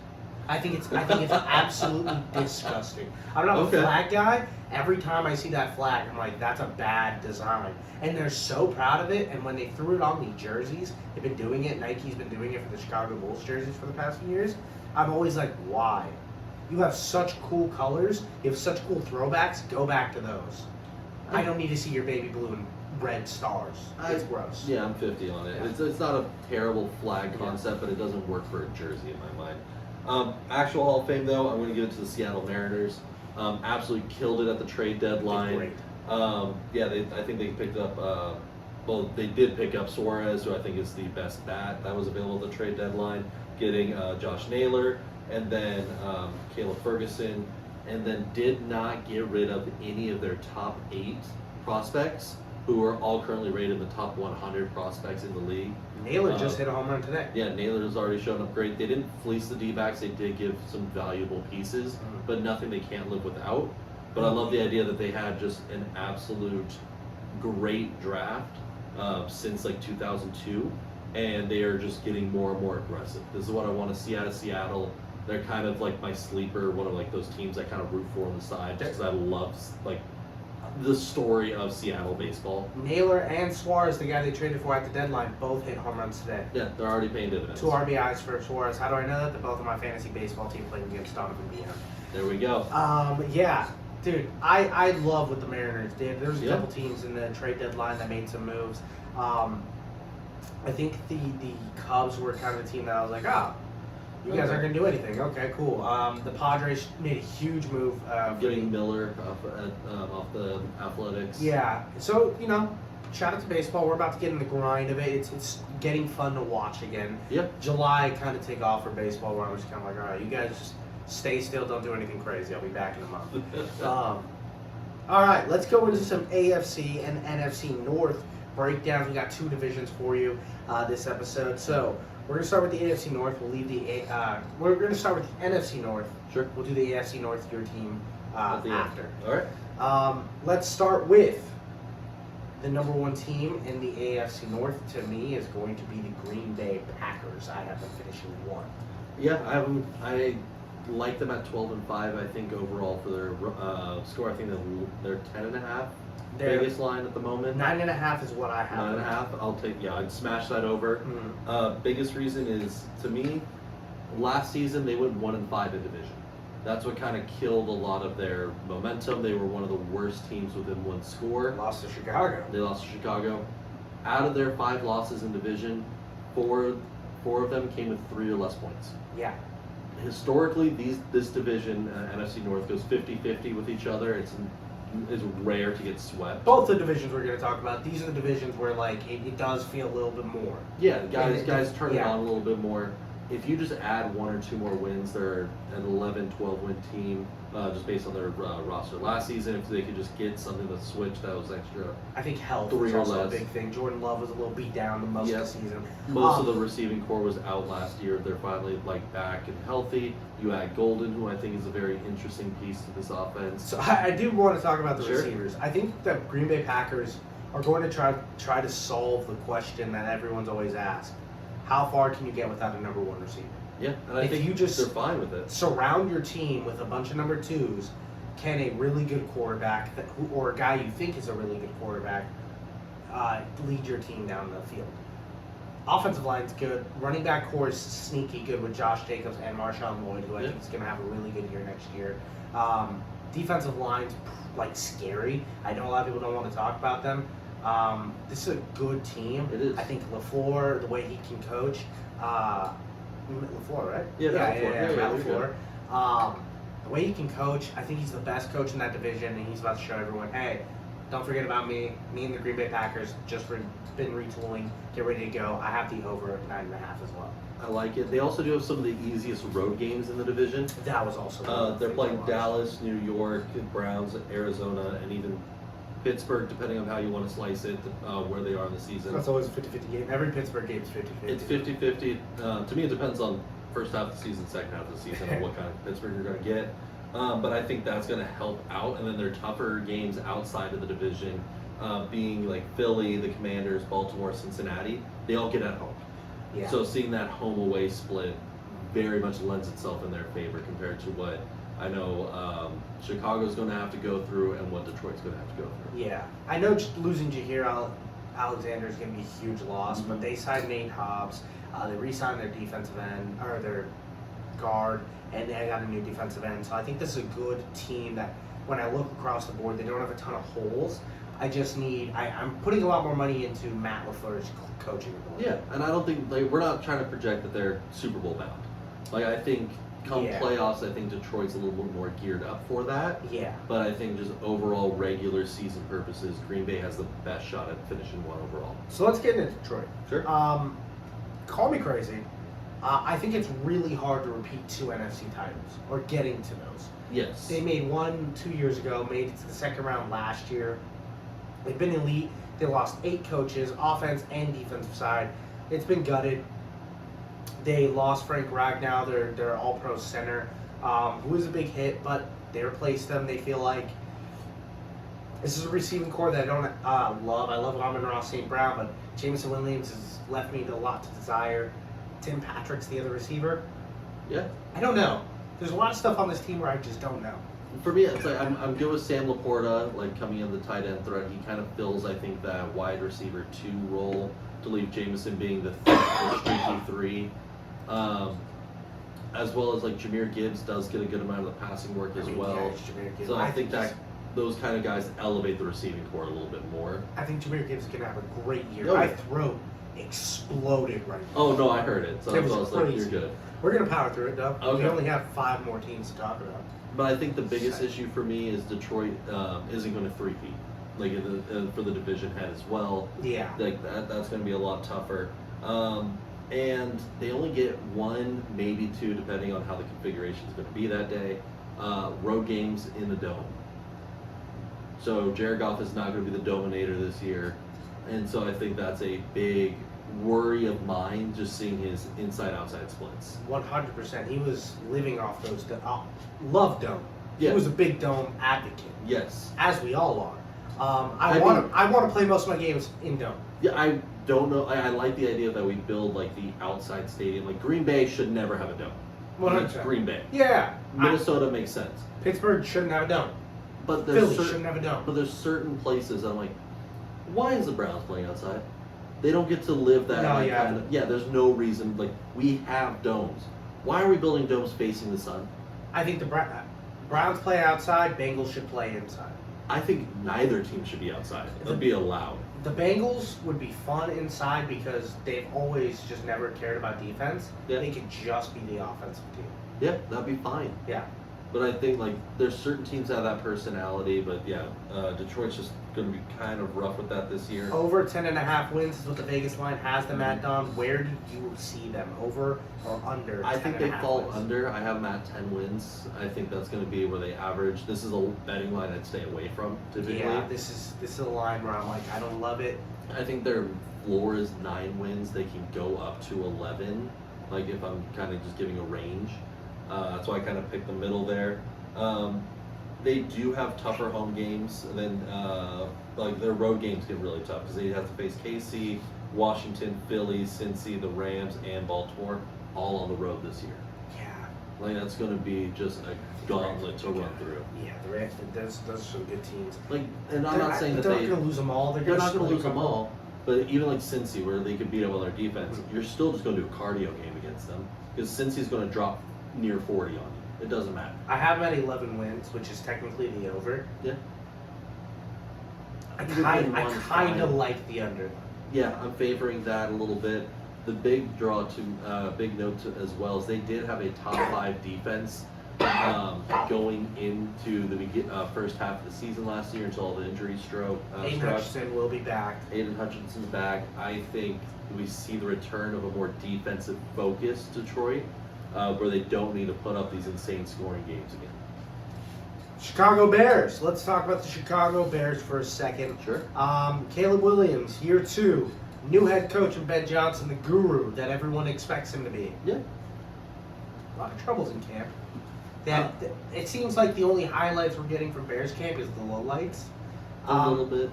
I think it's absolutely disgusting. I'm not a flag guy. Every time I see that flag, I'm like, that's a bad design. And they're so proud of it. And when they threw it on the jerseys, they've been doing it. Nike's been doing it for the Chicago Bulls jerseys for the past few years. I'm always like, why? You have such cool colors. You have such cool throwbacks. Go back to those. I don't need to see your baby blue and red stars. It's gross. Yeah, I'm 50 on it. Yeah. It's not a terrible flag concept, but it doesn't work for a jersey in my mind. Actual Hall of Fame, though, I'm going to give it to the Seattle Mariners. Absolutely killed it at the trade deadline. Great. I think they picked up. They did pick up Suarez, who I think is the best bat that was available at the trade deadline. Getting Josh Naylor, and then Caleb Ferguson, and then did not get rid of any of their top 8 prospects, who are all currently rated in the top 100 prospects in the league. Naylor just hit a home run today. Yeah, Naylor has already shown up great. They didn't fleece the D-backs. They did give some valuable pieces, but nothing they can't live without. But I love the idea that they had just an absolute great draft since like 2002, and they are just getting more and more aggressive. This is what I want to see out of Seattle. They're kind of like my sleeper, one of like those teams I kind of root for on the side, just because I love like the story of Seattle baseball. Naylor and Suarez, the guy they traded for at the deadline, both hit home runs today. Yeah, they're already paying dividends. 2 RBIs for Suarez. How do I know that? That both of my fantasy baseball team played against Donovan Biener. There we go. Yeah, dude, I love what the Mariners did. There's a Yeah. couple teams in the trade deadline that made some moves. I think the Cubs were kind of the team that I was like, you guys aren't going to do anything. Okay, cool. The Padres made a huge move. Getting Miller off the Athletics. Yeah, so, shout out to baseball. We're about to get in the grind of it. It's getting fun to watch again. Yep. July kind of take off for baseball where I'm just kind of like, all right, you guys just stay still. Don't do anything crazy. I'll be back in a month. All right, let's go into some AFC and NFC North breakdowns. We got 2 divisions for you this episode. So we're going to start with the AFC North. We'll leave we're going to start with the NFC North. Sure. We'll do the AFC North, your team, after. All right. Let's start with the number 1 team in the AFC North. To me, is going to be the Green Bay Packers. I have them finishing 1. Yeah, I like them at 12-5. I think overall for their score, I think they're 10.5. Biggest line at the moment. 9.5 is what I have. 9.5. I'll take. Yeah, I'd smash that over. Biggest reason is, to me, last season they went 1-5 in division. That's what kind of killed a lot of their momentum. They were one of the worst teams within 1 score. Lost to Chicago. They lost to Chicago. Out of their 5 losses in division, 4 of them came with 3 or less points. Yeah. Historically, this division, NFC North, goes 50-50 with each other. It's rare to get swept. Both the divisions we're going to talk about, these are the divisions where it does feel a little bit more. Yeah, guys turn it yeah. on a little bit more. If you just add 1 or 2 more wins, they're an 11-12 win team, just based on their roster last season. If they could just get something to switch that was extra. I think health 3 was or also a less. big thing. Jordan Love was a little beat down the most of the season. Most of the receiving core was out last year. They're finally back and healthy. You add Golden, who I think is a very interesting piece to this offense. So I do want to talk about the Sure. receivers. I think the Green Bay Packers are going to try to solve the question that everyone's always asked. How far can you get without a number 1 receiver? Yeah, and I If think you just they're fine with it. Surround your team with a bunch of number 2s. Can a really good quarterback, or a guy you think is a really good quarterback, lead your team down the field? Offensive line's good. Running back core is sneaky good with Josh Jacobs and Marshawn Lloyd, who I think is going to have a really good year next year. Defensive line's scary. I know a lot of people don't want to talk about them. This is a good team. It is. I think LaFleur, the way he can coach, LaFleur, right? Yeah, Matt LaFleur. LaFleur. The way he can coach, I think he's the best coach in that division, and he's about to show everyone, hey, don't forget about me. Me and the Green Bay Packers just been retooling. Get ready to go. I have the over at 9.5 as well. I like it. They also do have some of the easiest road games in the division. That was also They're playing Dallas, New York, Browns, Arizona, and even Pittsburgh, depending on how you want to slice it, where they are in the season. That's always a 50-50 game. Every Pittsburgh game is 50-50. It's 50-50. To me, it depends on first half of the season, second half of the season, and what kind of Pittsburgh you're going to get. But I think that's going to help out. And then their tougher games outside of the division, being like Philly, the Commanders, Baltimore, Cincinnati, they all get at home. Yeah. So seeing that home-away split very much lends itself in their favor compared to what I know Chicago's going to have to go through and what Detroit's going to have to go through. Yeah. I know losing Jaheir Alexander is going to be a huge loss, but they signed Nate Hobbs. They re-signed their defensive end, or their guard, and they got a new defensive end. So I think this is a good team that when I look across the board, they don't have a ton of holes, I'm putting a lot more money into Matt LaFleur's coaching ability. Yeah, and I don't think we're not trying to project that they're Super Bowl bound. I think come playoffs, I think Detroit's a little bit more geared up for that. Yeah. But I think just overall regular season purposes, Green Bay has the best shot at finishing one overall. So let's get into Detroit. Sure. Call me crazy. I think it's really hard to repeat 2 NFC titles or getting to those. Yes. They made one 2 years ago, made it to the second round last year. They've been elite. They lost 8 coaches, offense and defensive side. It's been gutted. They lost Frank Ragnow, their all-pro center, who was a big hit, but they replaced them. They feel like this is a receiving core that I don't love. I love Amon-Ra St. Brown, but Jameson Williams has left me a lot to desire. Tim Patrick's the other receiver. Yeah. I don't know. There's a lot of stuff on this team where I just don't know. For me, it's like I'm good with Sam Laporta, coming in the tight end threat. He kind of fills, I think, that wide receiver 2 role to leave Jameson being the streaky 3. As well as Jahmyr Gibbs does get a good amount of the passing work as well. So I think that those kind of guys elevate the receiving core a little bit more. I think Jahmyr Gibbs is going to have a great year. Oh, My yeah. throat exploded right now. Oh, no, I heard it. So It I was was like, crazy. you're good. We're going to power through it, though. Okay. We only have 5 more teams to talk about. But I think the biggest issue for me is Detroit isn't going to three-peat, for the division head as well. Yeah. That's going to be a lot tougher. And they only get 1, maybe 2, depending on how the configuration is going to be that day. Road games in the Dome. So Jared Goff is not going to be the dominator this year, and so I think that's a big worry of mine. Just seeing his inside-outside splits. 100%. He was living off those. Love Dome. Yeah. He was a big Dome advocate, Yes. as we all are. I want to play most of my games in Dome. Yeah, I don't know. I like the idea that we build the outside stadium. Green Bay should never have a dome. 100%. It's Green Bay. Yeah. Minnesota makes sense. Pittsburgh shouldn't have a dome. But there's Philly shouldn't have a dome. But there's certain places I'm like, why is the Browns playing outside? They don't get to live that. No, yeah. kind of, there's no reason. We have domes. Why are we building domes facing the sun? I think the Browns play outside. Bengals should play inside. I think neither team should be outside. It'll be allowed. The Bengals would be fun inside because they've always just never cared about defense. Yeah. They could just be the offensive team. Yeah, that'd be fine. Yeah. But I think there's certain teams that have that personality, but Detroit's just going to be kind of rough with that this year. Over 10.5 wins is what the Vegas line has them at, Don. Where do you see them? Over or under? I think they fall wins? under. I have them at 10 wins. I think that's going to be where they average. This is a betting line I'd stay away from typically. Yeah, this is a line where I'm like, I don't love it. I think their floor is 9 wins. They can go up to 11. If I'm kind of just giving a range. That's why I kind of picked the middle there. They do have tougher home games, and then their road games get really tough because they have to face KC, Washington, Philly, Cincy, the Rams, and Baltimore all on the road this year. Yeah. That's going to be just a gauntlet to run through. Yeah, the Rams. Those are some good teams. And I'm not saying that they're not going to lose them all. They're not going to lose them all. But even Cincy, where they could beat up on their defense, you're still just going to do a cardio game against them because Cincy's going to drop near 40 on you. It doesn't matter. I have them at 11 wins, which is technically the over. Yeah. I kind of like the under. Yeah, I'm favoring that a little bit. The big big note as well is they did have a top 5 defense going into the first half of the season last year until all the injuries struck. Aiden Hutchinson will be back. Aiden Hutchinson's back. I think we see the return of a more defensive focused Detroit, where they don't need to put up these insane scoring games again. Chicago Bears. Let's talk about the Chicago Bears for a second. Sure. Caleb Williams, year 2. New head coach and Ben Johnson, the guru that everyone expects him to be. Yeah. A lot of troubles in camp. It seems like the only highlights we're getting from Bears camp is the lowlights. A little bit.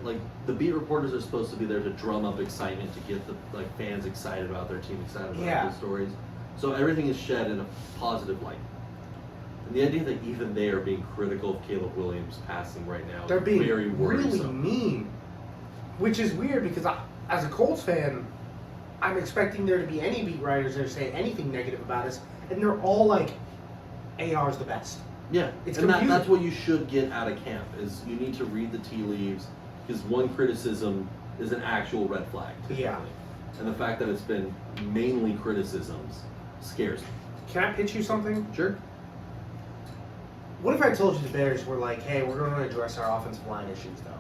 The beat reporters are supposed to be there to drum up excitement, to get the fans excited about their team, excited about the stories. So everything is shed in a positive light. And the idea that even they are being critical of Caleb Williams passing right now They're being very worrisome. really mean, which is weird because as a Colts fan, I'm expecting there to be any beat writers that say anything negative about us, and they're all like, AR's the best. Yeah, It's and confusing. that's what you should get out of camp is you need to read the tea leaves, Because one criticism is an actual red flag. Yeah. And the fact that it's been mainly criticisms scares me. Can I pitch you something? Sure. What if I told you the Bears were like, hey, we're going to address our offensive line issues, though?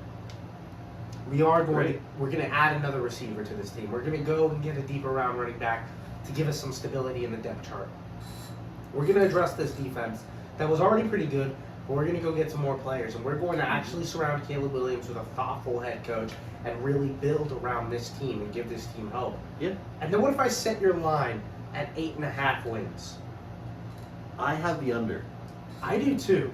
We're going to add another receiver to this team. We're going to go and get a deeper round running back to give us some stability in the depth chart. We're going to address this defense that was already pretty good, but we're going to go get some more players. And we're going to actually surround Caleb Williams with a thoughtful head coach and really build around this team and give this team hope. Yeah. And then what if I set your line at 8.5 wins? I have the under. I do too.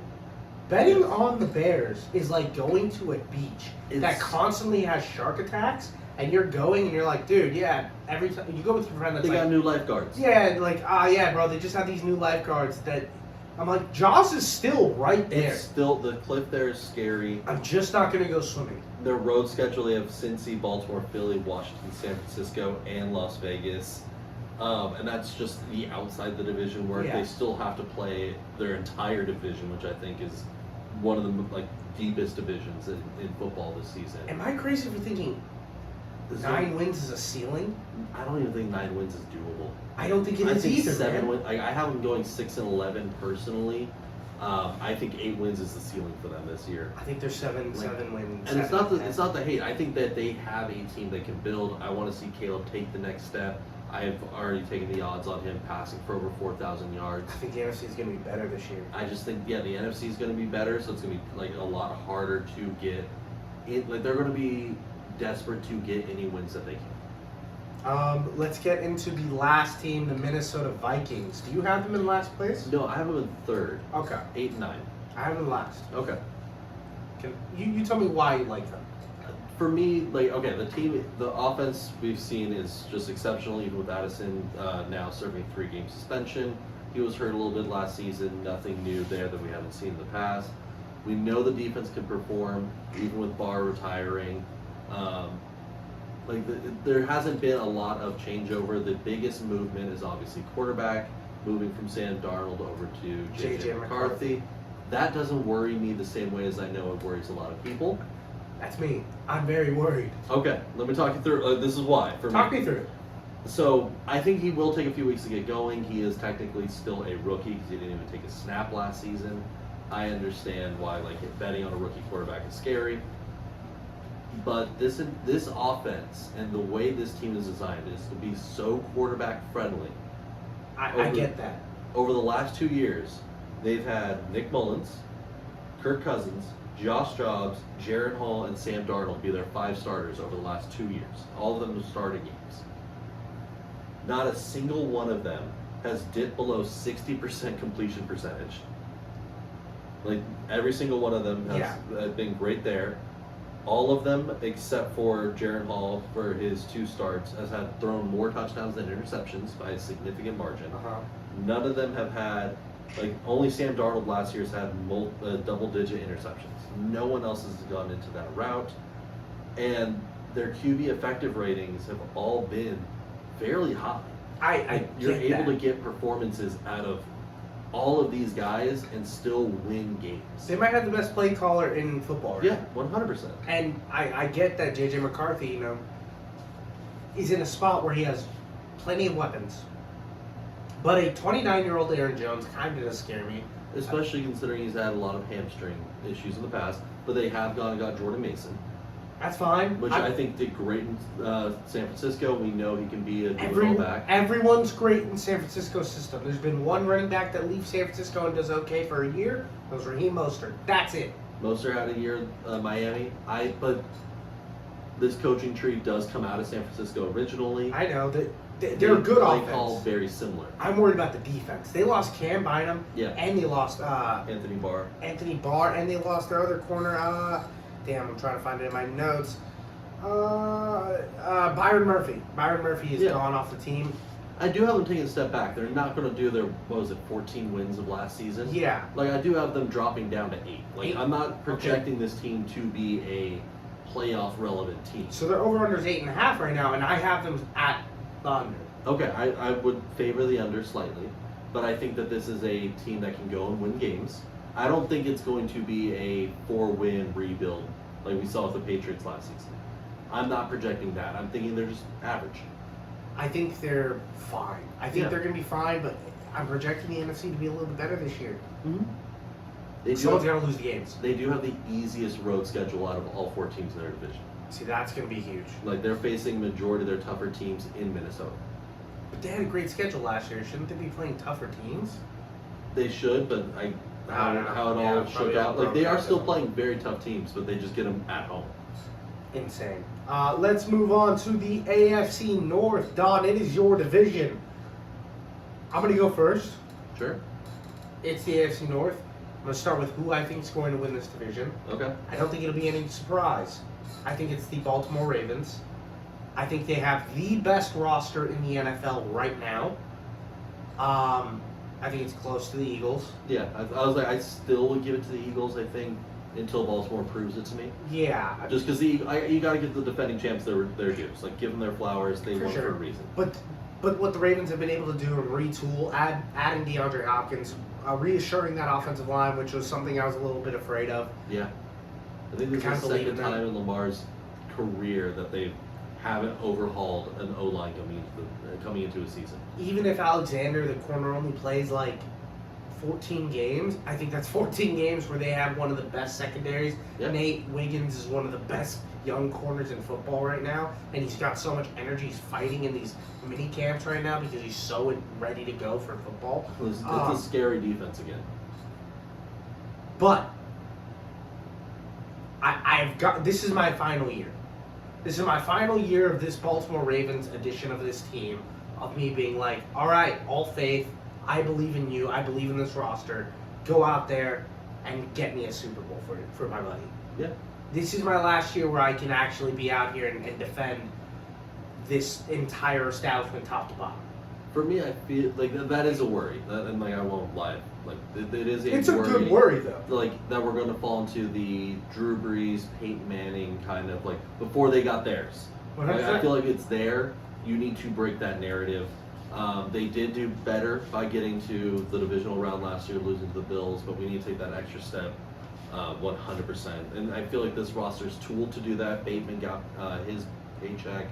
Betting on the Bears is like going to a beach that constantly has shark attacks, and you're going and you're like, dude, yeah, every time you go with your friend that's they like, got new lifeguards. yeah, like, yeah, bro, they just have these new lifeguards that, I'm like, Jaws is still right there. It's still, the cliff there is scary. I'm just not going to go swimming. Their road schedule, they have Cincy, Baltimore, Philly, Washington, San Francisco, and Las Vegas. And that's just the outside the division work. Yeah. They still have to play their entire division, which I think is one of the deepest divisions in football this season. Am I crazy for thinking 9 wins is a ceiling? I don't even think 9 wins is doable. I don't think it is think either, 7 man. wins. I have them going 6-11 personally. I think 8 wins is the ceiling for them this year. I think they're 7 wins. And it's not the hate. I think that they have a team they can build. I want to see Caleb take the next step. I've already taken the odds on him passing for over 4,000 yards. I think the NFC is going to be better this year. I just think, the NFC is going to be better, so it's going to be a lot harder to get it. They're going to be desperate to get any wins that they can. Let's get into the last team, the Minnesota Vikings. Do you have them in last place? No, I have them in third. Okay. 8 and 9. I have them last. Okay. You tell me why you like them. For me, the offense we've seen is just exceptional, even with Addison now serving 3-game suspension. He was hurt a little bit last season. Nothing new there that we haven't seen in the past. We know the defense can perform, even with Barr retiring. There hasn't been a lot of changeover. The biggest movement is obviously quarterback, moving from Sam Darnold over to J.J. McCarthy. That doesn't worry me the same way as I know it worries a lot of people. That's me. I'm very worried. Okay, let me talk you through. This is why. Talk me through it. So I think he will take a few weeks to get going. He is technically still a rookie because he didn't even take a snap last season. I understand why betting on a rookie quarterback is scary. But this offense and the way this team is designed is to be so quarterback friendly. I get that. Over the last 2 years, they've had Nick Mullins, Kirk Cousins, Josh Jacobs, Jaron Hall, and Sam Darnold be their 5 starters over the last 2 years. All of them have started games. Not a single one of them has dipped below 60% completion percentage. Every single one of them has been great there. All of them, except for Jaron Hall for his 2 starts, has had thrown more touchdowns than interceptions by a significant margin. None of them have had, only Sam Darnold last year has had double-digit interceptions. No one else has gone into that route. And their QB effective ratings have all been fairly high. You're able to get performances out of all of these guys and still win games. They might have the best play caller in football right Yeah, 100%. And I get that J.J. McCarthy, he's in a spot where he has plenty of weapons. But a 29-year-old Aaron Jones kind of does scare me. Especially considering he's had a lot of hamstring issues in the past. But they have gone and got Jordan Mason. That's fine. Which I think did great in San Francisco. We know he can be a do-it-all back. Everyone's great in San Francisco's system. There's been one running back that leaves San Francisco and does okay for a year. That was Raheem Mostert. That's it. Mostert had a year in Miami. But this coaching tree does come out of San Francisco originally. I know. They're a good offense. They call very similar. I'm worried about the defense. They lost Cam Bynum. Yeah. And they lost Anthony Barr. And they lost their other corner. Damn, I'm trying to find it in my notes. Byron Murphy. Byron Murphy is gone off the team. I do have them taking a step back. They're not going to do their, 14 wins of last season? Yeah. I do have them dropping down to 8. I'm not projecting this team to be a playoff relevant team. So their over-under is 8.5 right now, and I have them at the under. Okay, I would favor the under slightly, but I think that this is a team that can go and win games. I don't think it's going to be a 4-win rebuild like we saw with the Patriots last season. I'm not projecting that. I'm thinking they're just average. I think they're fine. I think they're going to be fine, but I'm projecting the NFC to be a little bit better this year. Mm-hmm. Someone's going to lose the games. They do have the easiest road schedule out of all 4 teams in their division. See, that's going to be huge. Like, they're facing majority of their tougher teams in Minnesota. But they had a great schedule last year. Shouldn't they be playing tougher teams? They should, but how it all shook out. Like, they are still playing very tough teams, but they just get them at home. Insane. Let's move on to the AFC North. Don, it is your division. I'm going to go first. Sure. It's the AFC North. I'm going to start with who I think is going to win this division. Okay. I don't think it'll be any surprise. I think it's the Baltimore Ravens. I think they have the best roster in the NFL right now. I think it's close to the Eagles. Yeah, I was like, I still would give it to the Eagles, I think, until Baltimore proves it to me. Yeah. Just because you got to give the defending champs their dues. Like, give them their flowers. They won for a reason. But what the Ravens have been able to do and retool, adding DeAndre Hopkins, reassuring that offensive line, which was something I was a little bit afraid of. Yeah. I think this is the second time in Lamar's career that they haven't overhauled an O-line coming into a season. Even if Alexander, the corner, only plays like 14 games, I think that's 14 games where they have one of the best secondaries. Yep. Nate Wiggins is one of the best young corners in football right now, and he's got so much energy. He's fighting in these mini camps right now because he's so ready to go for football. It's a scary defense again. But I've got, this is my final year. This is my final year of this Baltimore Ravens edition of this team, of me being like, all right, all faith, I believe in you, I believe in this roster, go out there and get me a Super Bowl for my money. Yeah. This is my last year where I can actually be out here and defend this entire establishment top to bottom. For me, I feel like that is a worry, and like I won't lie, like it is a worry. It's a good worry though. Like that we're going to fall into the Drew Brees, Peyton Manning kind of like before they got theirs. Like, I feel like it's there. You need to break that narrative. They did do better by getting to the divisional round last year, losing to the Bills, but we need to take that extra step, 100%. And I feel like this roster's tooled to do that. Bateman got his paycheck.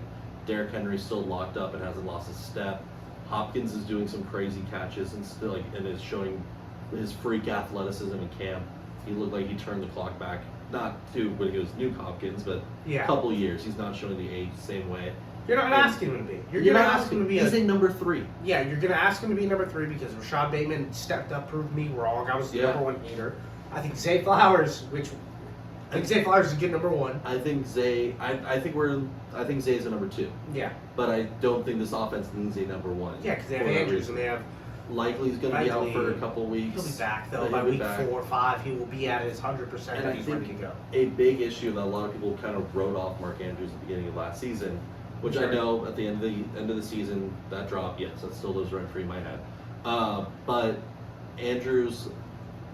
Derrick Henry's still locked up and hasn't lost a step. Hopkins is doing some crazy catches and still and is showing his freak athleticism in camp. He looked like he turned the clock back, not to when he was Nuke Hopkins, but a couple of years. He's not showing the age the same way. You're not asking him to be. You're going to ask him to be. He's a number 3. Yeah, you're going to ask him to be number 3 because Rashad Bateman stepped up, proved me wrong. I was the number 1 hater. I think Zay Flowers, I think Zay Flowers is a good number 1. I think Zay. I think Zay is a number 2. Yeah. But I don't think this offense needs a number 1. Yeah, because they have Andrews and they have. Likely's going to be out for a couple of weeks. He'll be back though by week 4 or 5. He will be at his 100% and he's ready to go. A big issue that a lot of people kind of wrote off Mark Andrews at the beginning of last season, which I know at the end of the season that drop, yes, that still lives rent free in my head. But Andrews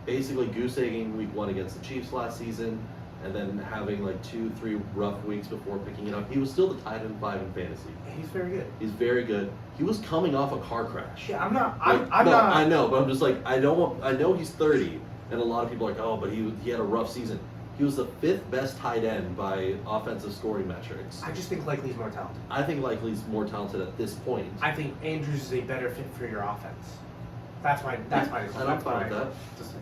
basically goose egging week 1 against the Chiefs last season, and then having like 2-3 rough weeks before picking it up. He was still the tight end 5 in fantasy. He's very good. He's very good. He was coming off a car crash. Yeah, I'm not. I know, but I'm just like I know he's 30, and a lot of people are like, oh, but he had a rough season. He was the 5th best tight end by offensive scoring metrics. I just think Likely's more talented. I think Likely's more talented at this point. I think Andrews is a better fit for your offense. That's my. And I'm fine with that.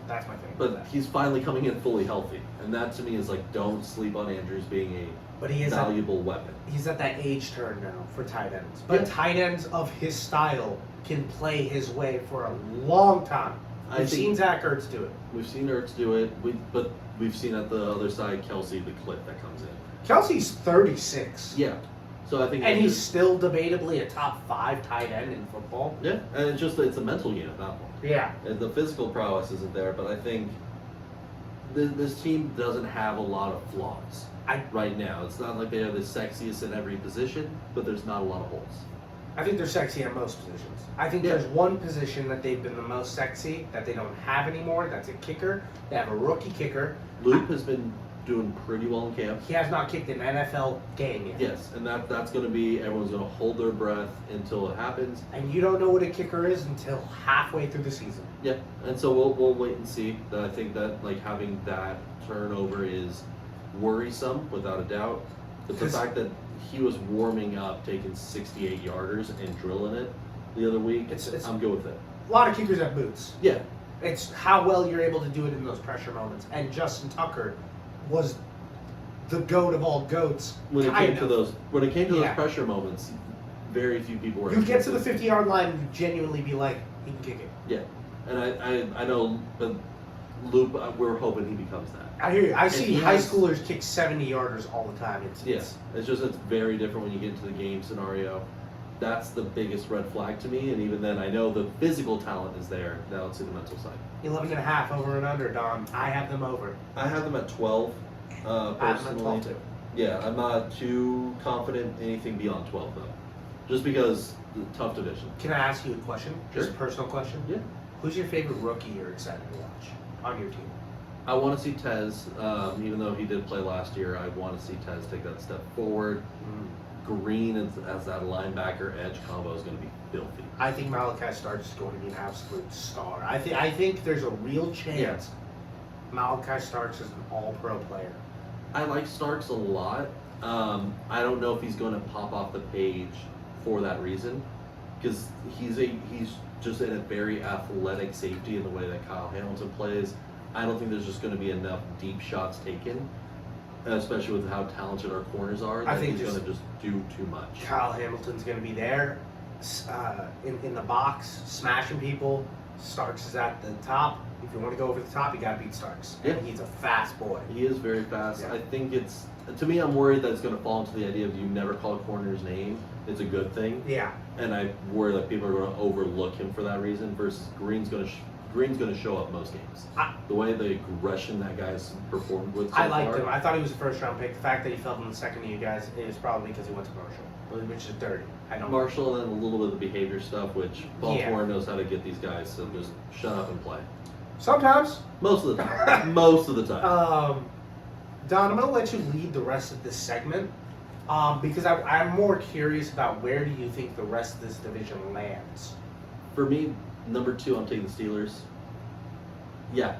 That's my thing. But he's finally coming in fully healthy, and that to me is like, don't sleep on Andrews being a valuable weapon. He's at that age turn now for tight ends. But tight ends of his style can play his way for a long time. We've seen Zach Ertz do it. We've seen Ertz do it, but we've seen at the other side Kelsey, the clip that comes in. Kelsey's 36. Yeah. So I think, and he's still debatably a top 5 tight end in football. Yeah, and it's a mental game at that point. Yeah. And the physical prowess isn't there, but I think this team doesn't have a lot of flaws right now. It's not like they are the sexiest in every position, but there's not a lot of holes. I think they're sexy at most positions. I think there's one position that they've been the most sexy that they don't have anymore. That's a kicker. They have a rookie kicker. Luke has been doing pretty well in camp. He has not kicked an NFL game yet. Yes, and that's going to be, everyone's going to hold their breath until it happens. And you don't know what a kicker is until halfway through the season. Yeah, and so we'll wait and see. I think that like having that turnover is worrisome without a doubt. But the fact that he was warming up, taking 68 yarders and drilling it the other week, I'm good with it. A lot of kickers have boots. Yeah. It's how well you're able to do it in those pressure moments. And Justin Tucker was the goat of all goats. When it came to those pressure moments, very few people were. You get to the 50-yard line and you genuinely be like, he can kick it. Yeah, and I know, but Luka, we're hoping he becomes that. I hear you. I see high schoolers kick 70-yarders all the time. It's very different when you get into the game scenario. That's the biggest red flag to me, and even then, I know the physical talent is there. Now let's see the mental side. 11.5 over and under, Don. I have them over. I have them at 12. Personally, I have them at 12 too. Yeah, I'm not too confident anything beyond 12 though, just because the tough division. Can I ask you a question? Sure. Just a personal question? Yeah. Who's your favorite rookie you're excited to watch on your team? I want to see Tez, even though he did play last year. I want to see Tez take that step forward. Green as that linebacker edge combo is going to be filthy. I think Malachi Starks is going to be an absolute star. I think there's a real chance Malachi Starks is an all-pro player. I like Starks a lot. I don't know if he's going to pop off the page for that reason, because he's just in a very athletic safety in the way that Kyle Hamilton plays. I don't think there's just going to be enough deep shots taken, especially with how talented our corners are. I think he's going to just do too much. Kyle Hamilton's going to be there in the box, smashing people. Starks is at the top. If you want to go over the top, you got to beat Starks. Yeah. And he's a fast boy. He is very fast. Yeah. I think to me, I'm worried that it's going to fall into the idea of you never call a corner's name. It's a good thing. Yeah. And I worry that people are going to overlook him for that reason versus Green's going to show up most games. The way the aggression that guy's performed with so I liked far. him. I thought he was a first-round pick. The fact that he fell in the second to you guys is probably because he went to Marshall, which is dirty. I don't Marshall and a little bit of the behavior stuff, which Baltimore knows how to get these guys to just shut up and play. Sometimes. Most of the time. Most of the time. Don, I'm going to let you lead the rest of this segment because I'm more curious about where do you think the rest of this division lands. For me, number 2, I'm taking the Steelers. Yeah.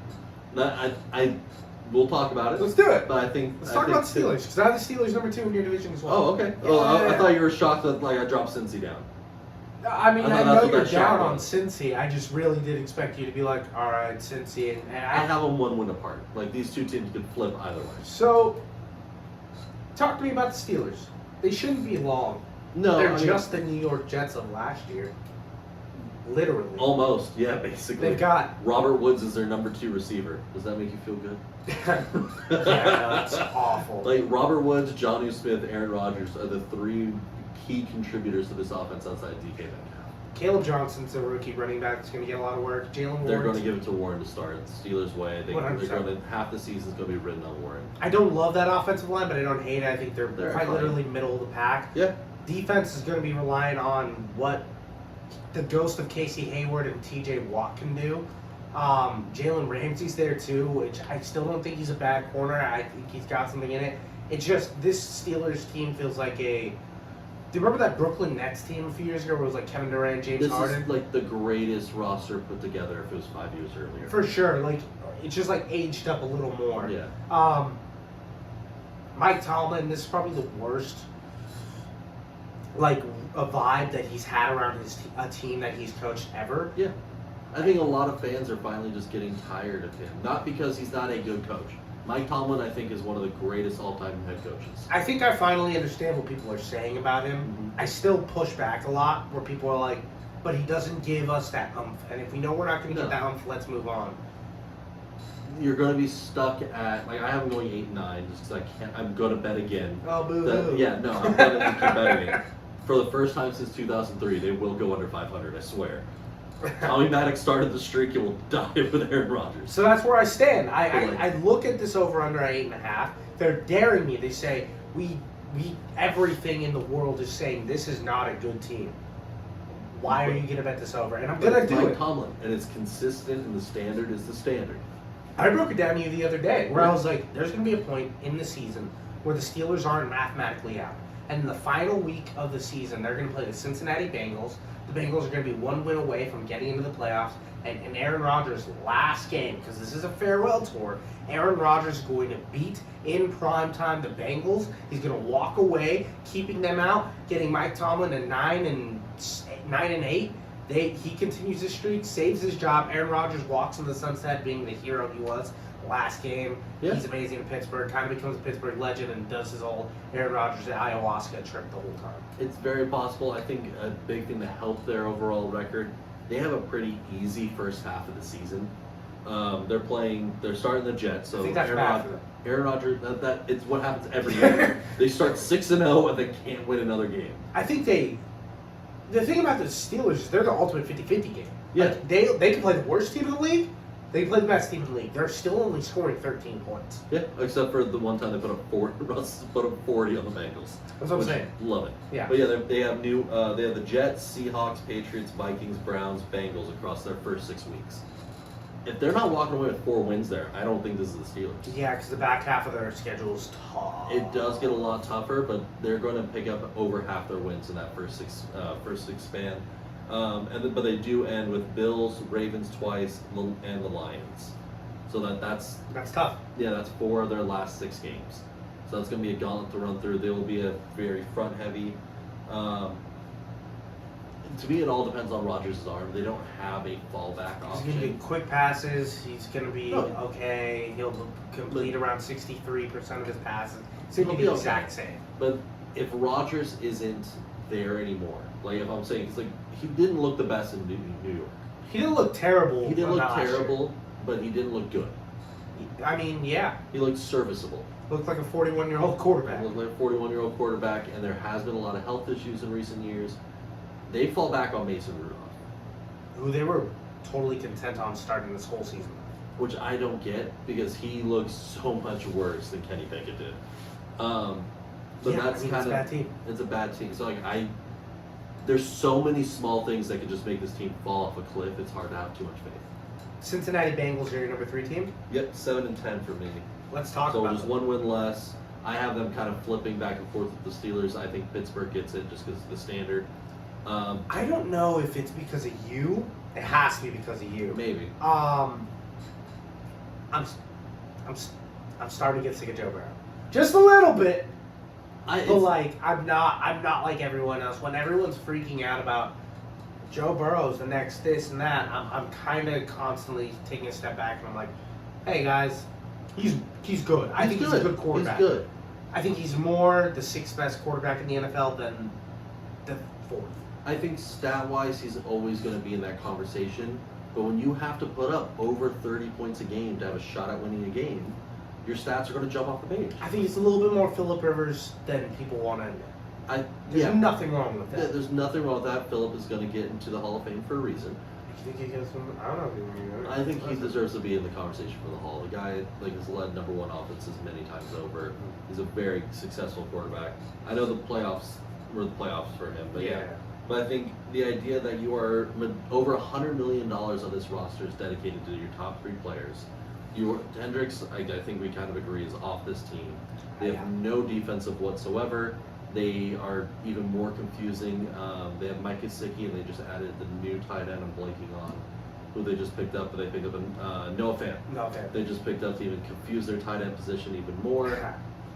We'll talk about it. Let's do it. But Let's talk about the Steelers, because I have the Steelers number 2 in your division as well. Oh, okay. I thought you were shocked that I dropped Cincy down. I mean, I that's know what you're that down shot on was. Cincy. I just really did expect you to be like, all right, Cincy. And I have them 1 win apart. These two teams could flip either way. So, talk to me about the Steelers. They shouldn't be long. No, They're just the New York Jets of last year. Literally. Almost, yeah, basically. They've got Robert Woods is their number 2 receiver. Does that make you feel good? yeah, no, that's awful. Robert Woods, Jonnu Smith, Aaron Rodgers are the 3 key contributors to this offense outside of DK Metcalf. Caleb Johnson's a rookie running back that's going to get a lot of work. Jalen Warren. They're going to give it to Warren to start. Steelers way. They're 100%. going to half the season's going to be written on Warren. I don't love that offensive line, but I don't hate it. I think they're quite fine. literally middle of the pack. Yeah. Defense is going to be relying on what the ghost of Casey Hayward and T.J. Watt can do. Jalen Ramsey's there too, which I still don't think he's a bad corner. I think he's got something in it. It's just this Steelers team feels like a. Do you remember that Brooklyn Nets team a few years ago where it was like Kevin Durant, James Harden? This is the greatest roster put together if it was 5 years earlier. For sure. It's just aged up a little more. Yeah. Mike Tomlin, this is probably the worst a vibe that he's had around a team that he's coached ever. Yeah. I think a lot of fans are finally just getting tired of him. Not because he's not a good coach. Mike Tomlin, I think, is one of the greatest all-time head coaches. I think I finally understand what people are saying about him. Mm-hmm. I still push back a lot where people are like, but he doesn't give us that umph. And if we know we're not going to get that umph, let's move on. You're going to be stuck at, I have him going 8-9 just because I'm going to bet again. Oh, boo-hoo. Yeah, no, I'm going to keep betting it. For the first time since 2003, they will go under 500, I swear. Tommy Maddox started the streak, it will die with Aaron Rodgers. So that's where I stand. I look at this over-under at 8.5. They're daring me. They say, we everything in the world is saying this is not a good team. Why are you going to bet this over? And I'm going to do Mike it. Tomlin, and it's consistent, and the standard is the standard. I broke it down to you the other day where I was like, there's going to be a point in the season where the Steelers aren't mathematically out. And in the final week of the season, they're going to play the Cincinnati Bengals. The Bengals are going to be one win away from getting into the playoffs. And Aaron Rodgers' last game, because this is a farewell tour, Aaron Rodgers is going to beat in prime time the Bengals. He's going to walk away, keeping them out, getting Mike Tomlin to 9-8. He continues his streak, saves his job. Aaron Rodgers walks in the sunset, being the hero he was last game. Yeah. He's amazing in Pittsburgh, kind of becomes a Pittsburgh legend, and does his old Aaron Rodgers ayahuasca trip the whole time. It's very possible. I think a big thing to help their overall record, they have a pretty easy first half of the season. They're starting the Jets, so I think that's Aaron Rodgers, it's what happens every year. They start 6-0 and they can't win another game. I think the thing about the Steelers is they're the ultimate 50-50 game. Yeah. Like they can play the worst team in the league, they can play the best team in the league. They're still only scoring 13 points. Yeah, except for the one time they put up 40 on the Bengals. That's what I'm saying. Love it. Yeah. But yeah, they have the Jets, Seahawks, Patriots, Vikings, Browns, Bengals across their first 6 weeks. If they're not walking away with 4 wins there, I don't think this is the Steelers. Yeah, because the back half of their schedule is tough. It does get a lot tougher, but they're going to pick up over half their wins in that first six span. But they do end with Bills, Ravens twice, and the Lions. So that's tough. Yeah, that's 4 of their last 6 games. So that's going to be a gauntlet to run through. They will be a very front heavy. To me, it all depends on Rodgers' arm. They don't have a fallback option. He's going to be quick passes. He's going to be okay. He'll complete around 63% of his passes. It's going to be the exact same. But if Rodgers isn't there anymore, like if I'm saying, it's like he didn't look the best in New York. He didn't look terrible. He didn't look terrible, but he didn't look good. I mean, yeah. He looked serviceable. Looked like a 41-year-old quarterback. He looked like a 41-year-old quarterback, and there has been a lot of health issues in recent years. They fall back on Mason Rudolph, who they were totally content on starting this whole season. Which I don't get, because he looks so much worse than Kenny Pickett did. But that's kind of it's a bad team. It's a bad team. So there's so many small things that could just make this team fall off a cliff. It's hard to have too much faith. Cincinnati Bengals are your number 3 team? Yep, 7-10 for me. Let's talk about it. So just 1 win less. I have them kind of flipping back and forth with the Steelers. I think Pittsburgh gets it just because of the standard. I don't know if it's because of you. It has to be because of you. Maybe. I'm starting to get sick of Joe Burrow. Just a little bit. I'm not like everyone else. When everyone's freaking out about Joe Burrow's the next this and that, I'm kind of constantly taking a step back and I'm like, hey guys, he's good. I think he's a good quarterback. He's good. I think he's more the 6th best quarterback in the NFL than the 4th. I think stat-wise, he's always going to be in that conversation. But when you have to put up over 30 points a game to have a shot at winning a game, your stats are going to jump off the page. I think it's a little bit more Phillip Rivers than people want to admit. There's nothing wrong with that. Yeah, there's nothing wrong with that. Phillip is going to get into the Hall of Fame for a reason. You think he gets some? I don't know. I think he deserves to be in the conversation for the Hall. The guy has led number 1 offenses many times over. He's a very successful quarterback. I know the playoffs were the playoffs for him, but yeah. But I think the idea that you are over $100 million on this roster is dedicated to your top 3 players. Hendricks, I think we kind of agree, is off this team. They have no defensive whatsoever. They are even more confusing. They have Mike Gesicki, and they just added the new tight end I'm blanking on, who they just picked up. But they picked up Noah Fant. They just picked up to even confuse their tight end position even more.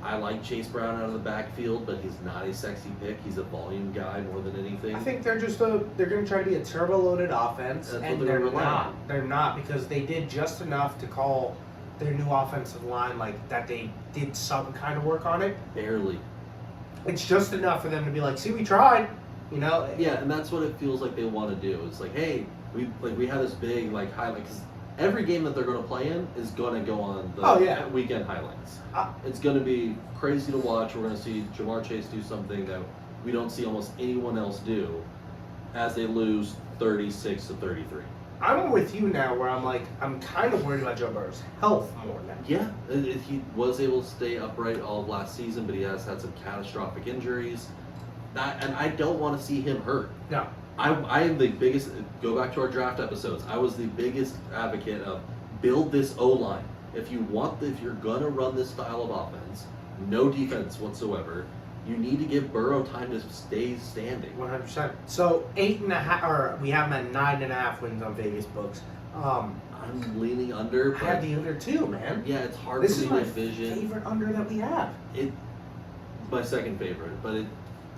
I like Chase Brown out of the backfield, but he's not a sexy pick. He's a volume guy more than anything. I think they're going to try to be a turbo-loaded offense, and they're not. They're not, because they did just enough to call their new offensive line like that. They did some kind of work on it. Barely. It's just enough for them to be like, see, we tried, you know? Yeah, and that's what it feels like they want to do. It's like, hey, we had this big highlight, because every game that they're going to play in is going to go on the weekend highlights. It's going to be crazy to watch. We're going to see Jamar Chase do something that we don't see almost anyone else do as they lose 36-33. I'm with you now where I'm kind of worried about Joe Burrow's health more now. Yeah, he was able to stay upright all of last season, but he has had some catastrophic injuries. And I don't want to see him hurt. No. I am the biggest, go back to our draft episodes, I was the biggest advocate of build this O-line. If you're going to run this style of offense, no defense whatsoever, You need to give Burrow time to stay standing. 100%. So 8.5, or we have them at 9.5 wins on Vegas books. I'm leaning under. I have the under too, man. Yeah, it's hard This for is me my to envision. favorite under that we have. My second favorite, but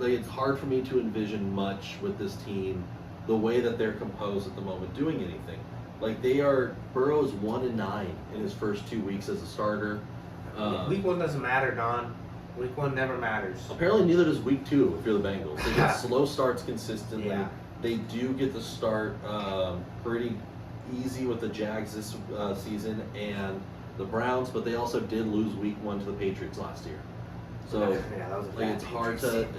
it's hard for me to envision much with this team, the way that they're composed at the moment, doing anything. Like Burrow's 1-9 in his first 2 weeks as a starter. Week 1 doesn't matter, Don. Week 1 never matters. Apparently, neither does week 2 if you're the Bengals. They get slow starts consistently. Yeah. They do get to start pretty easy with the Jags this season and the Browns, but they also did lose week 1 to the Patriots last year. So that was a bad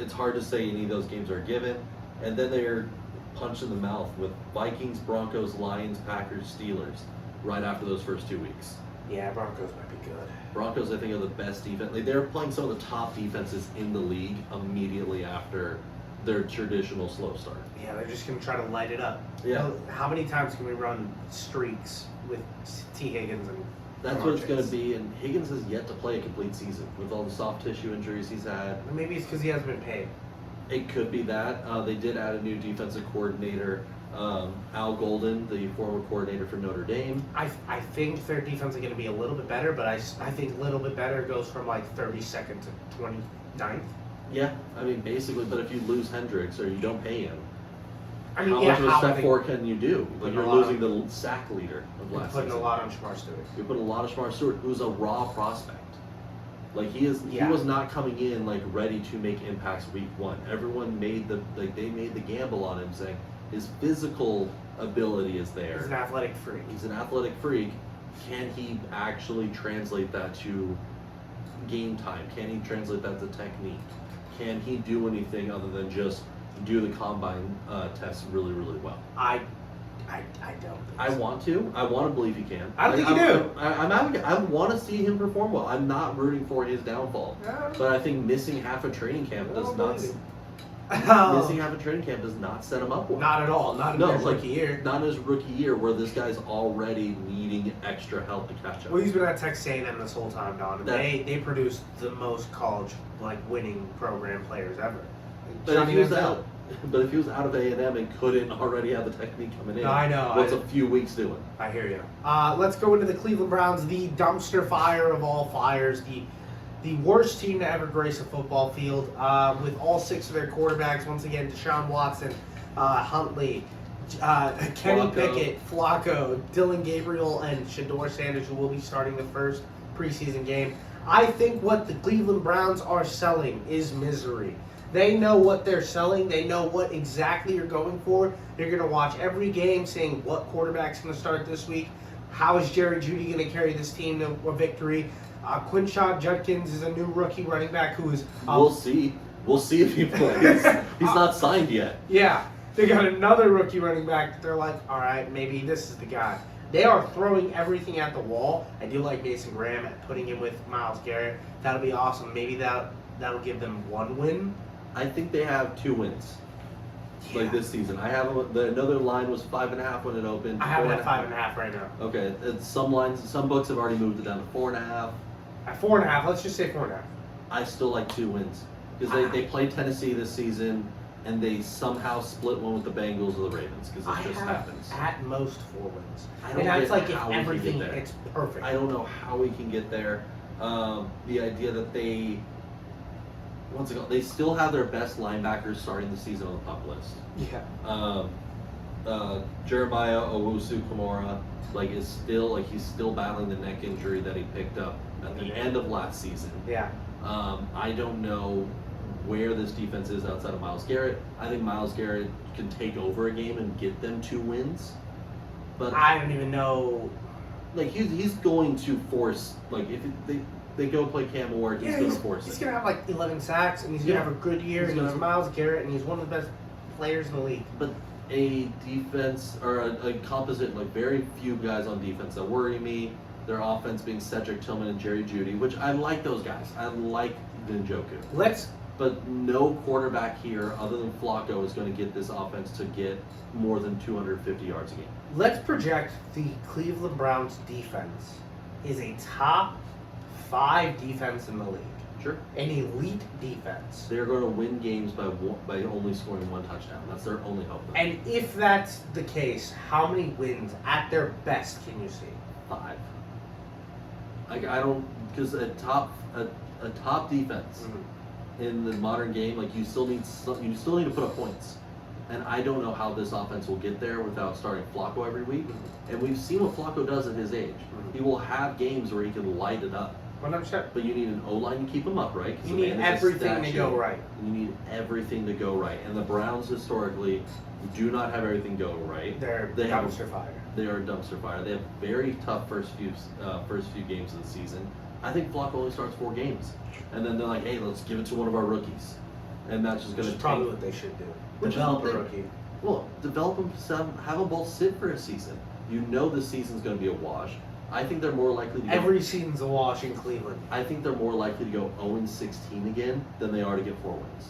it's hard to say any of those games are a given. And then they're punched in the mouth with Vikings, Broncos, Lions, Packers, Steelers right after those first 2 weeks. Yeah, Broncos might be good. Broncos, I think, are the best defense. Like, they're playing some of the top defenses in the league immediately after their traditional slow start. Yeah, they're just going to try to light it up. Yeah. How many times can we run streaks with T. Higgins and That's what it's going to be, and Higgins has yet to play a complete season with all the soft tissue injuries he's had. Maybe it's because he hasn't been paid. It could be that. They did add a new defensive coordinator, Al Golden, the former coordinator for Notre Dame. I think their defense is going to be a little bit better, but I think a little bit better goes from like 32nd to 29th. Yeah, I mean, basically, but if you lose Hendricks or you don't pay him, I mean, how much of a step forward can you do? Like, you're losing the sack leader of last season. Putting a lot on Shamar Stewart. You're putting a lot of Shamar Stewart, who's a raw prospect. Like, he was not coming in like ready to make impacts week 1. Everyone made they made the gamble on him, saying his physical ability is there. He's an athletic freak. He's an athletic freak. Can he actually translate that to game time? Can he translate that to technique? Can he do anything other than just do the combine test really, really well? I don't. I want to believe he can. I don't think you do. I want to see him perform well. I'm not rooting for his downfall. No. But I think missing half a training camp does not. Missing half a training camp does not set him up well. Not at all. Not in his rookie year. Not in his rookie year, where this guy's already needing extra help to catch up. Well, he's been at Texas A&M this whole time, Don. They produced the most college winning program players ever. But if he was out of A&M and couldn't already have the technique coming in, no, I know. What's a few weeks doing? I hear you. Let's go into the Cleveland Browns, the dumpster fire of all fires, the worst team to ever grace a football field, with all 6 of their quarterbacks. Once again, Deshaun Watson, Huntley, Kenny Pickett, Flacco, Dylan Gabriel, and Shador Sanders, who will be starting the first preseason game. I think what the Cleveland Browns are selling is misery. They know what they're selling. They know what exactly you're going for. You're going to watch every game saying what quarterback's going to start this week. How is Jerry Jeudy going to carry this team to a victory? Quinshon Judkins is a new rookie running back who is... We'll see. We'll see if he plays. He's not signed yet. Yeah. They got another rookie running back that they're like, all right, maybe this is the guy. They are throwing everything at the wall. I do like Mason Graham and putting him with Myles Garrett. That'll be awesome. Maybe that'll give them 1 win. I think they have 2 wins. Yeah. Like this season. Another line was 5.5 when it opened. I have it at 5.5 right now. Okay. Some books have already moved it down to 4.5. At 4.5, let's just say 4.5. I still like 2 wins. Because they played Tennessee this season, and they somehow split one with the Bengals or the Ravens, because it just happens. At most 4 wins. And that's like if how everything, it's perfect. I don't know how we can get there. The idea that once again, they still have their best linebackers starting the season on the pup list. Yeah. Jeremiah Owusu-Kamara, he's still battling the neck injury that he picked up at the end of last season. Yeah. I don't know where this defense is outside of Myles Garrett. I think Myles Garrett can take over a game and get them 2 wins. But I don't even know. He's going to force, if they go play Cam Ward, he's going to force it. He's going to have 11 sacks, and he's going to have a good year, and he's Myles Garrett, and he's one of the best players in the league. But a defense, or a composite, very few guys on defense that worry me. Their offense being Cedric Tillman and Jerry Jeudy, which I like those guys. I like Njoku. But no quarterback here other than Flacco is going to get this offense to get more than 250 yards a game. Let's project the Cleveland Browns defense is a top 5 defense in the league. Sure. An elite defense. They're going to win games by only scoring 1 touchdown. That's their only hope. And if that's the case, how many wins at their best can you see? 5. I don't, because a top defense in the modern game, like you still need to put up points. And I don't know how this offense will get there without starting Flacco every week. And we've seen what Flacco does at his age. He will have games where he can light it up. 100%. But you need an O-line to keep him upright. You need everything to go right. You need everything to go right. And the Browns historically do not have everything go right. They're dumpster fire. They are a dumpster fire. They have very tough first few games of the season. I think Flacco only starts 4 games. And then they're like, hey, let's give it to one of our rookies. And that's just going to probably what they should do. Which Develop is a rookie. Well, develop them, have them both sit for a season. You know this season's going to be a wash. I think they're more likely to go... Every season's a wash in Cleveland. I think they're more likely to go 0-16 again than they are to get 4 wins.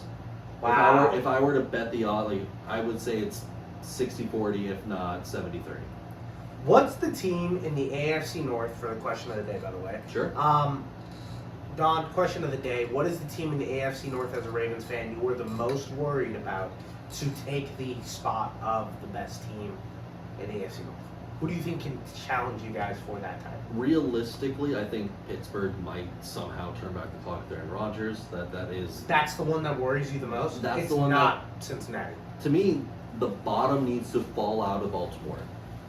Wow. If I were to bet the odds, like, I would say it's 60-40, if not 70-30. What's the team in the AFC North, for the question of the day, by the way? Sure. Don, question of the day. What is the team in the AFC North as a Ravens fan you were the most worried about to take the spot of the best team in the AFC North? Who do you think can challenge you guys for that title? Realistically, I think Pittsburgh might somehow turn back the clock with Aaron Rodgers. That's the one that worries you the most? That's it's the one not Cincinnati. To me, the bottom needs to fall out of Baltimore.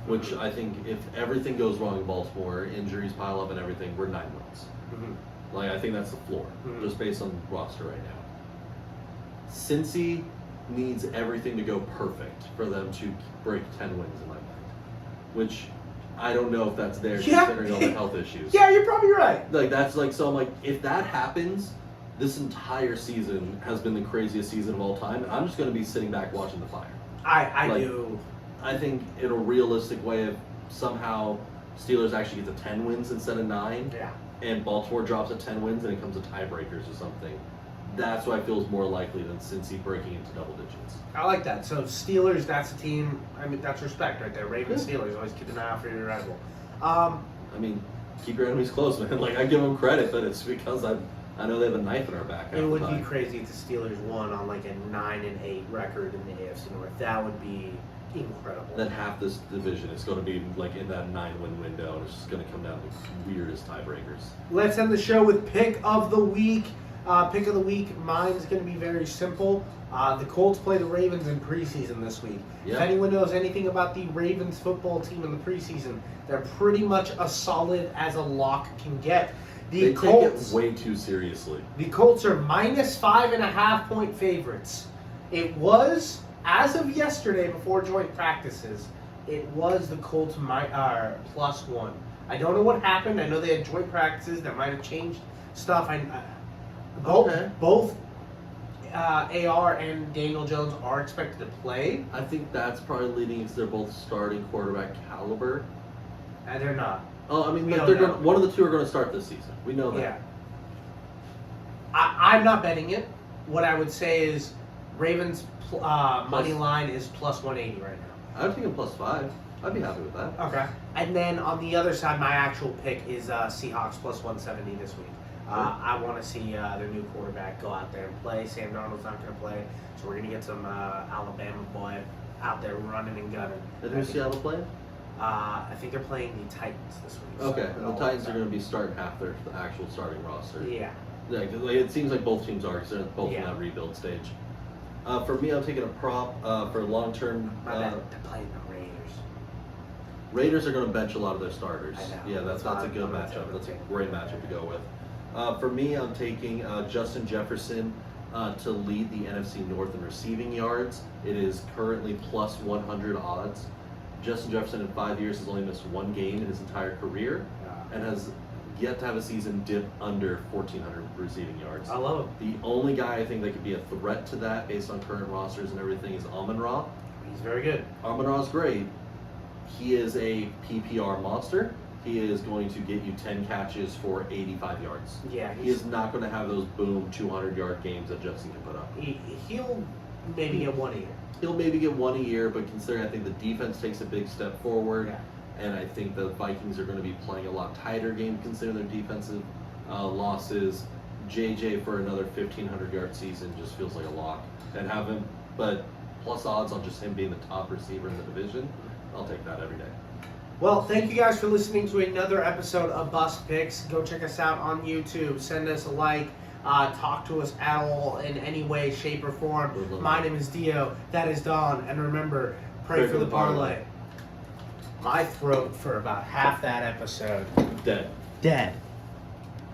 Which I think if everything goes wrong in Baltimore, injuries pile up and everything, we're 9 wins. Like, I think that's the floor, just based on the roster right now. Cincy needs everything to go perfect for them to break 10 wins in my mind. Which, I don't know if that's there considering all the health issues. Yeah, you're probably right. Like, that's like, so I'm like, if that happens, this entire season has been the craziest season of all time, and I'm just going to be sitting back watching the fire. I do. I think in a realistic way, if somehow Steelers actually get to 10 wins instead of 9, and Baltimore drops at 10 wins and it comes to tiebreakers or something, that's what I feel is more likely than Cincy breaking into double digits. I like that. So Steelers, that's a team, I mean, that's respect right there. Ravens, Steelers, always keep an eye out for your rival. I mean, keep your enemies close, man. Like, I give them credit, but it's because I know they have a knife in our back. It would be crazy if the Steelers won on like a 9-8 record in the AFC North. That would be incredible. Then half this division is going to be like in that 9-win window, and it's just going to come down to the weirdest tiebreakers. Let's end the show with pick of the week. Pick of the week, mine's going to be very simple. The Colts play the Ravens in preseason this week. Yeah. If anyone knows anything about the Ravens football team in the preseason, they're pretty much as solid as a lock can get. They take it way too seriously. The Colts are -5.5 point favorites. It was, as of yesterday before joint practices, it was the Colts +1. I don't know what happened. I know they had joint practices that might have changed stuff. Both AR and Daniel Jones are expected to play. I think that's probably leading into they're both starting quarterback caliber. And they're not. Oh, I mean, like one of the two are going to start this season. We know that. Yeah. I'm not betting it. What I would say is Ravens money line is +180 right now. I would take a +5. I'd be happy with that. Okay. And then on the other side, my actual pick is Seahawks +170 this week. I want to see their new quarterback go out there and play. Sam Darnold's not going to play, so we're going to get some Alabama boy out there running and gunning. And who's Seattle playing? I think they're playing the Titans this week. Okay, and the Titans are going to be starting half their actual starting roster. Yeah. Like, it seems like both teams are, because they're both in that rebuild stage. For me, I'm taking a prop for long-term. They're playing the Raiders. Raiders are going to bench a lot of their starters. I know. Yeah, that's a good matchup. That's a great matchup to go with. For me, I'm taking Justin Jefferson to lead the NFC North in receiving yards. It is currently +100 odds. Justin Jefferson in 5 years has only missed 1 game in his entire career and has yet to have a season dip under 1,400 receiving yards. I love him. The only guy I think that could be a threat to that based on current rosters and everything is Amon-Ra. He's very good. Amon-Ra's great. He is a PPR monster. He is going to get you 10 catches for 85 yards. Yeah. He is not going to have those boom 200-yard games that Justin can put up. He'll maybe get 1 a year. He'll maybe get 1 a year, but considering I think the defense takes a big step forward, and I think the Vikings are going to be playing a lot tighter game considering their defensive losses, JJ for another 1,500-yard season just feels like a lock. And have him, but plus odds on just him being the top receiver in the division, I'll take that every day. Well, thank you guys for listening to another episode of Bust Picks. Go check us out on YouTube. Send us a like. Talk to us at all in any way, shape, or form. My name is Dio. That is Don. And remember, pray for the parlay. My throat for about half that episode. Dead. Dead.